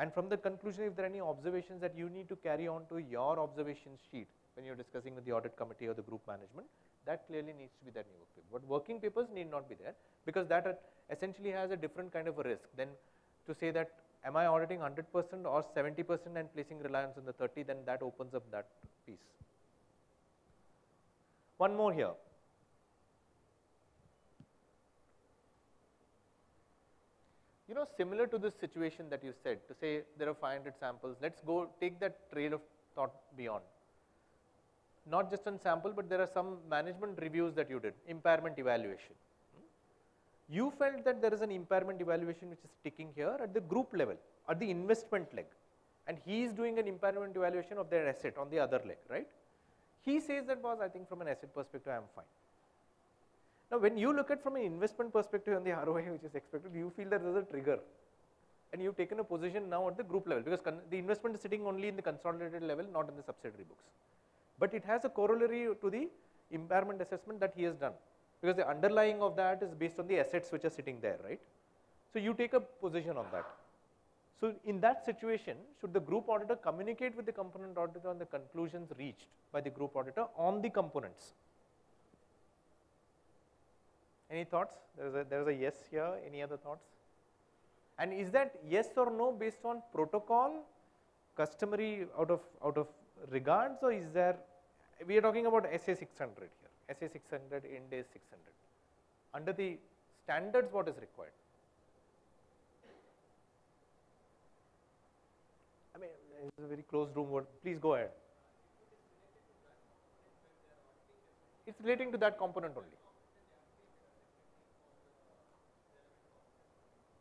Speaker 3: And from the conclusion, if there are any observations that you need to carry on to your observation sheet when you're discussing with the audit committee or the group management, that clearly needs to be there in your work paper. But working papers need not be there, because that essentially has a different kind of a risk than to say that Am I auditing 100% or 70% and placing reliance on the 30? Then that opens up that piece. One more here. You know, similar to this situation that you said, to say there are 500 samples, let's go take that trail of thought beyond. Not just on sample, but there are some management reviews that you did, impairment evaluation. You felt that there is an impairment evaluation which is ticking here at the group level, at the investment leg, and he is doing an impairment evaluation of their asset on the other leg, right? He says that, boss, I think from an asset perspective I am fine. Now, when you look at from an investment perspective on the ROI which is expected, you feel that there is a trigger, and you have taken a position now at the group level, because the investment is sitting only in the consolidated level, not in the subsidiary books. But it has a corollary to the impairment assessment that he has done, because the underlying of that is based on the assets which are sitting there, right? So you take a position on that. So in that situation, should the group auditor communicate with the component auditor on the conclusions reached by the group auditor on the components? Any thoughts? There is a yes here. Any other thoughts? And is that yes or no based on protocol, customary out of regards, or is there? We are talking about SA 600 here. SA 600, Ind AS 600. Under the standards, what is required? I mean, it's a very closed room. Please go ahead. It's relating to that component only.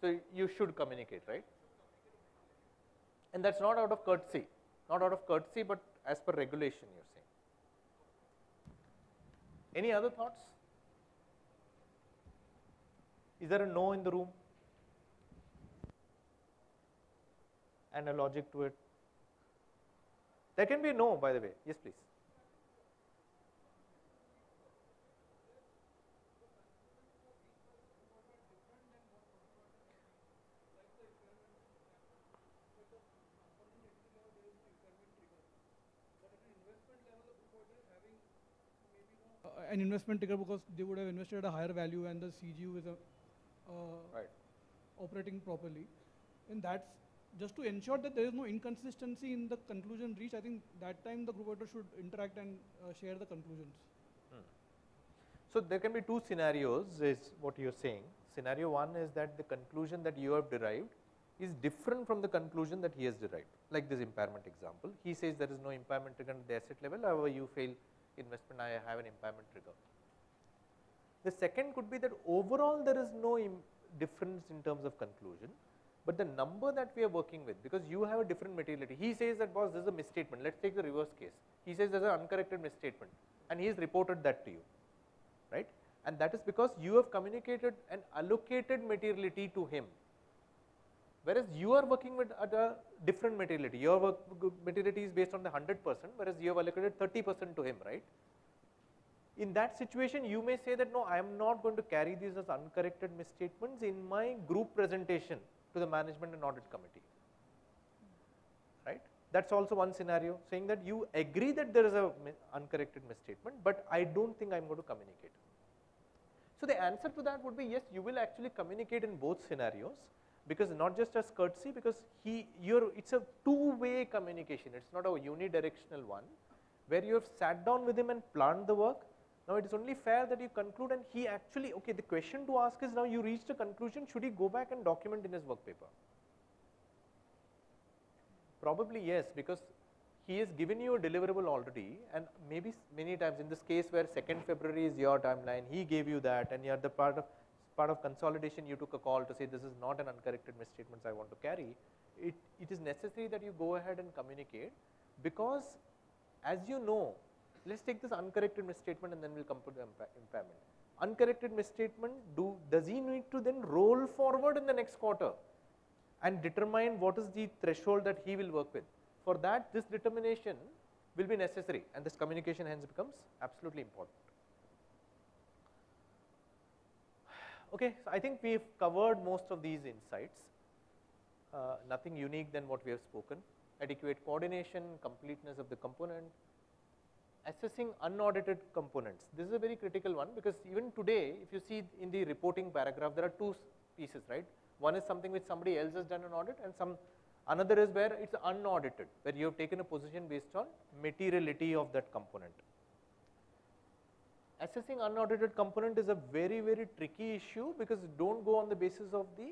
Speaker 3: So you should communicate, right? And that's not out of courtesy, but as per regulation, you're saying. Any other thoughts? Is there a no in the room? And a logic to it? There can be a no, by the way. Yes, please.
Speaker 4: An investment trigger because they would have invested at a higher value and the CGU is
Speaker 3: Right.
Speaker 4: operating properly. And that's just to ensure that there is no inconsistency in the conclusion reached. I think that time the group auditor should interact and share the conclusions.
Speaker 3: So there can be two scenarios, is what you are saying. Scenario one is that the conclusion that you have derived is different from the conclusion that he has derived. Like this impairment example, he says there is no impairment trigger at the asset level, however you fail investment, I have an impairment trigger. The second could be that overall there is no difference in terms of conclusion, but the number that we are working with, because you have a different materiality. He says that, boss, this is a misstatement. Let's take the reverse case. He says there is an uncorrected misstatement, and he has reported that to you, right? And that is because you have communicated an allocated materiality to him, whereas you are working with at a different materiality. Your materiality is based on the 100%, whereas you have allocated 30% to him, right? In that situation, you may say that, no, I am not going to carry these as uncorrected misstatements in my group presentation to the management and audit committee, right? That's also one scenario, saying that you agree that there is a uncorrected misstatement, but I don't think I am going to communicate. So the answer to that would be yes, you will actually communicate in both scenarios, because not just as courtesy, because it's a two-way communication. It's not a unidirectional one, where you have sat down with him and planned the work. Now it is only fair that you conclude, and he actually, okay, the question to ask is, now you reached a conclusion, should he go back and document in his work paper? Probably yes, because he has given you a deliverable already, and maybe many times in this case where 2nd February is your timeline, he gave you that, and you are the part of consolidation, you took a call to say this is not an uncorrected misstatements I want to carry. It is necessary that you go ahead and communicate, because as you know, let's take this uncorrected misstatement and then we'll come to the impairment. Uncorrected misstatement, does he need to then roll forward in the next quarter and determine what is the threshold that he will work with? For that, this determination will be necessary, and this communication hence becomes absolutely important. Okay, so I think we have covered most of these insights. Nothing unique than what we have spoken. Adequate coordination, completeness of the component, assessing unaudited components. This is a very critical one, because even today, if you see in the reporting paragraph, there are two pieces, right? One is something which somebody else has done an audit, and another is where it's unaudited, where you have taken a position based on materiality of that component. Assessing unaudited component is a very, very tricky issue, because don't go on the basis of the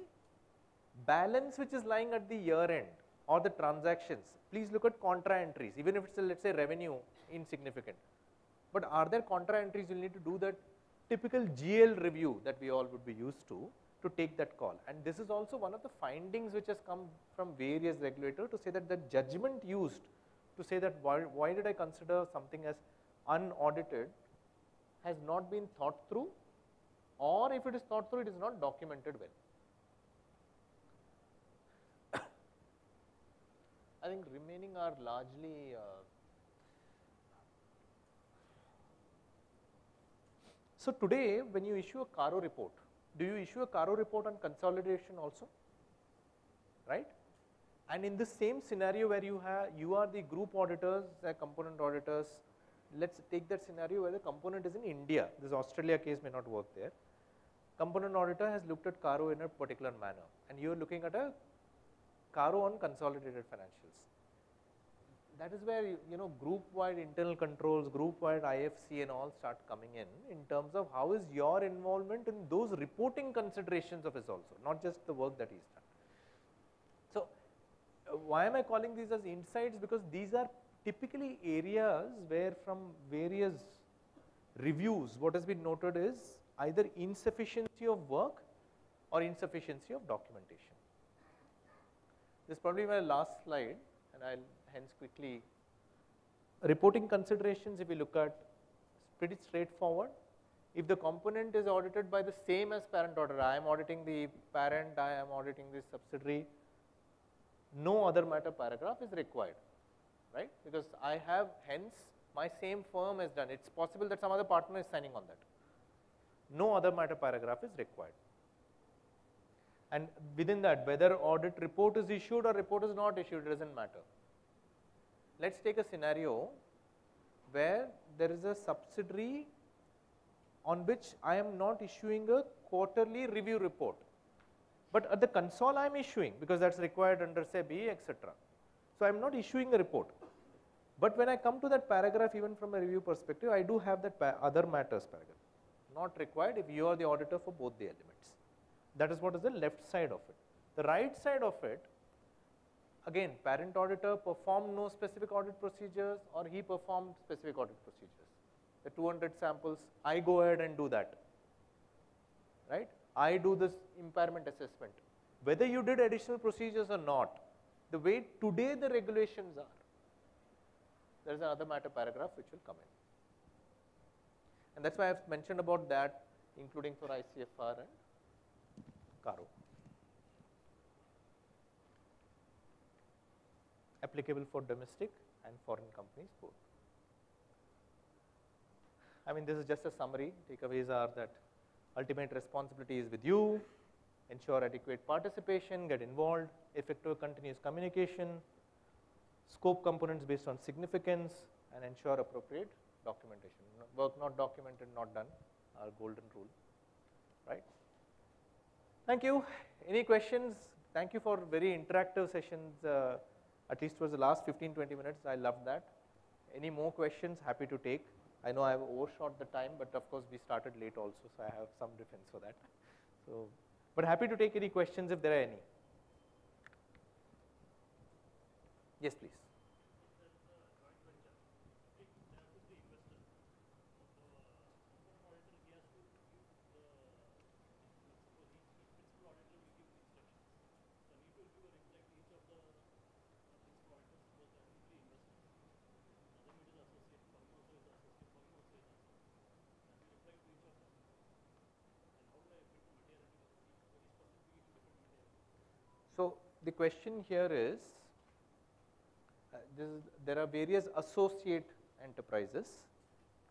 Speaker 3: balance which is lying at the year end or the transactions. Please look at contra entries, even if it's a, let's say, revenue insignificant. But are there contra entries? You'll need to do that typical GL review that we all would be used to take that call. And this is also one of the findings which has come from various regulators to say that the judgment used to say that why did I consider something as unaudited has not been thought through, or if it is thought through, it is not documented well. I think remaining are largely so today when you issue a Caro report, do you issue a Caro report on consolidation also, right? And in the same scenario where you are the group auditors, the component auditors, let's take that scenario where the component is in India. This Australia case may not work there. Component auditor has looked at Caro in a particular manner, and you are looking at a Caro on consolidated financials. That is where group-wide internal controls, group-wide IFC and all start coming in terms of how is your involvement in those reporting considerations of his also, not just the work that he's done. So, why am I calling these as insights? Because these are typically areas where from various reviews, what has been noted is either insufficiency of work or insufficiency of documentation. This is probably my last slide, and I'll hence quickly. Reporting considerations, if we look at, it's pretty straightforward. If the component is audited by the same as parent auditor, I am auditing the parent, I am auditing the subsidiary, no other matter paragraph is required, right? Because I have, hence my same firm has done. It's possible that some other partner is signing on that. No other matter paragraph is required. And within that, whether audit report is issued or report is not issued, it doesn't matter. Let's take a scenario where there is a subsidiary on which I am not issuing a quarterly review report, but at the console I am issuing, because that's required under SEBI, etc. So I am not issuing a report. But when I come to that paragraph, even from a review perspective, I do have that other matters paragraph. Not required if you are the auditor for both the elements. That is what is the left side of it. The right side of it, again, parent auditor performed no specific audit procedures, or he performed specific audit procedures. The 200 samples, I go ahead and do that, right? I do this impairment assessment. Whether you did additional procedures or not, the way today the regulations are, there is another matter paragraph which will come in. And that's why I have mentioned about that, including for ICFR and Caro. Applicable for domestic and foreign companies both. I mean, this is just a summary. Takeaways are that ultimate responsibility is with you, ensure adequate participation, get involved, effective continuous communication, scope components based on significance, and ensure appropriate documentation. Work not documented, not done, our golden rule, right? Thank you. Any questions? Thank you for very interactive sessions, at least towards the last 15-20 minutes. I love that. Any more questions? Happy to take. I know I have overshot the time, but of course we started late also, so I have some defense for that. So, but happy to take any questions if there are any. Yes, please. So the question here is, there are various associate enterprises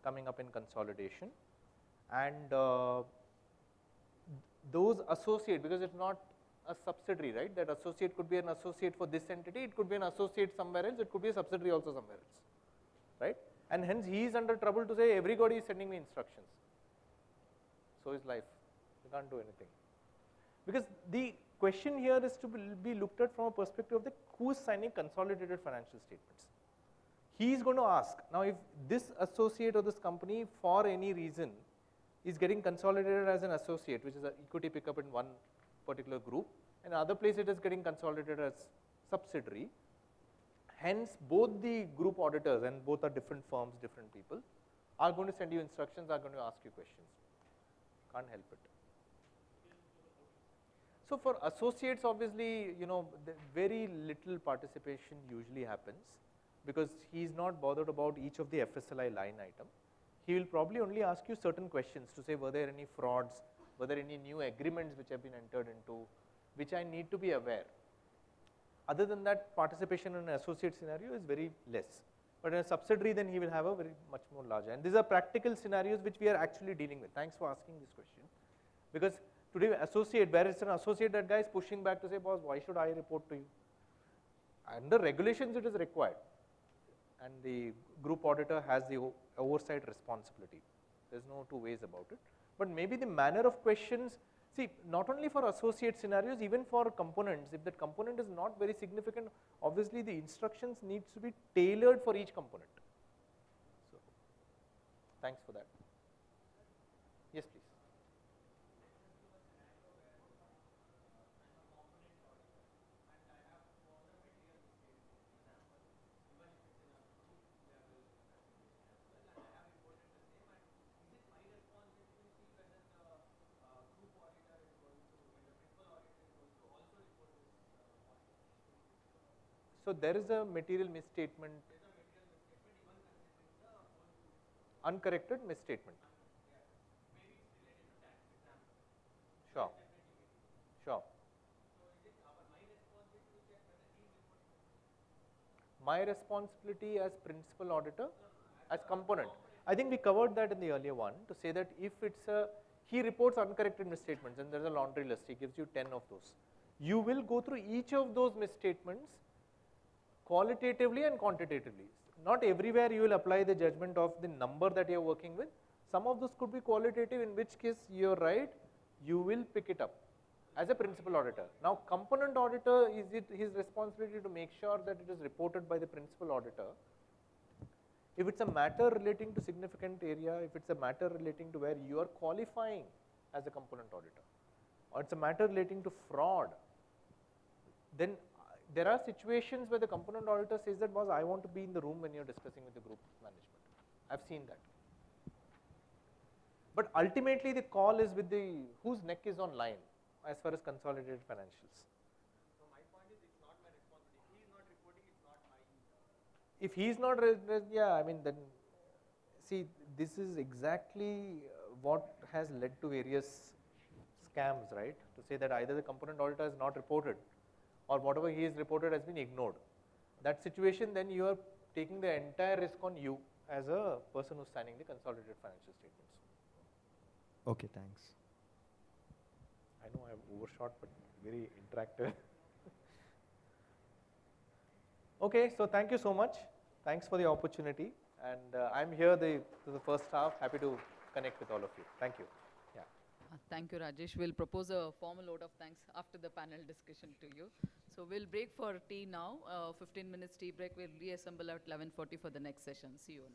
Speaker 3: coming up in consolidation, and those associate, because it's not a subsidiary, right? That associate could be an associate for this entity, it could be an associate somewhere else, it could be a subsidiary also somewhere else, right? And hence he is under trouble to say everybody is sending me instructions. So is life. You can't do anything. Because the question here is to be looked at from a perspective of the who is signing consolidated financial statements. He is going to ask, now if this associate or this company for any reason is getting consolidated as an associate, which is an equity pickup in one particular group, and other place it is getting consolidated as subsidiary, hence both the group auditors, and both are different firms, different people, are going to send you instructions, are going to ask you questions. Can't help it. So for associates, obviously, very little participation usually happens because he is not bothered about each of the FSLI line item. He will probably only ask you certain questions to say, were there any frauds, were there any new agreements which have been entered into, which I need to be aware. Other than that, participation in an associate scenario is very less. But in a subsidiary, then he will have a very much more larger. And these are practical scenarios which we are actually dealing with. Thanks for asking this question. Because today, associate, where it's an associate, that guy is pushing back to say, boss, why should I report to you? Under regulations, it is required. And the group auditor has the oversight responsibility. There's no two ways about it. But maybe the manner of questions, see, not only for associate scenarios, even for components, if that component is not very significant, obviously the instructions needs to be tailored for each component. So, thanks for that. Yes, please. So there is a material misstatement, uncorrected misstatement. Sure, sure. My responsibility as principal auditor, as component. I think we covered that in the earlier one to say that if it's he reports uncorrected misstatements and there's a laundry list, he gives you 10 of those. You will go through each of those misstatements qualitatively and quantitatively. Not everywhere you will apply the judgment of the number that you are working with. Some of those could be qualitative, in which case you are right, you will pick it up as a principal auditor. Now, component auditor, is it his responsibility to make sure that it is reported by the principal auditor. If it's a matter relating to significant area, if it's a matter relating to where you are qualifying as a component auditor, or it's a matter relating to fraud, then there are situations where the component auditor says that, boss, I want to be in the room when you're discussing with the group management. I've seen that. But ultimately the call is with the, whose neck is on line as far as consolidated financials.
Speaker 7: So my point is, it's not my responsibility. If he is not reporting, it's not my.
Speaker 3: If he is not, yeah, I mean, then, see, this is exactly what has led to various scams, right? To say that either the component auditor is not reported, or whatever he is reported has been ignored. That situation, then you are taking the entire risk on you as a person who's signing the consolidated financial statements.
Speaker 7: Okay, thanks.
Speaker 3: I know I have overshot, but very interactive. Okay, so thank you so much. Thanks for the opportunity. And I'm here the first half, happy to connect with all of you. Thank you. Yeah.
Speaker 1: Thank you, Rajesh. We'll propose a formal vote of thanks after the panel discussion to you. So we'll break for tea now, 15 minutes tea break. We'll reassemble at 11:40 for the next session. See you.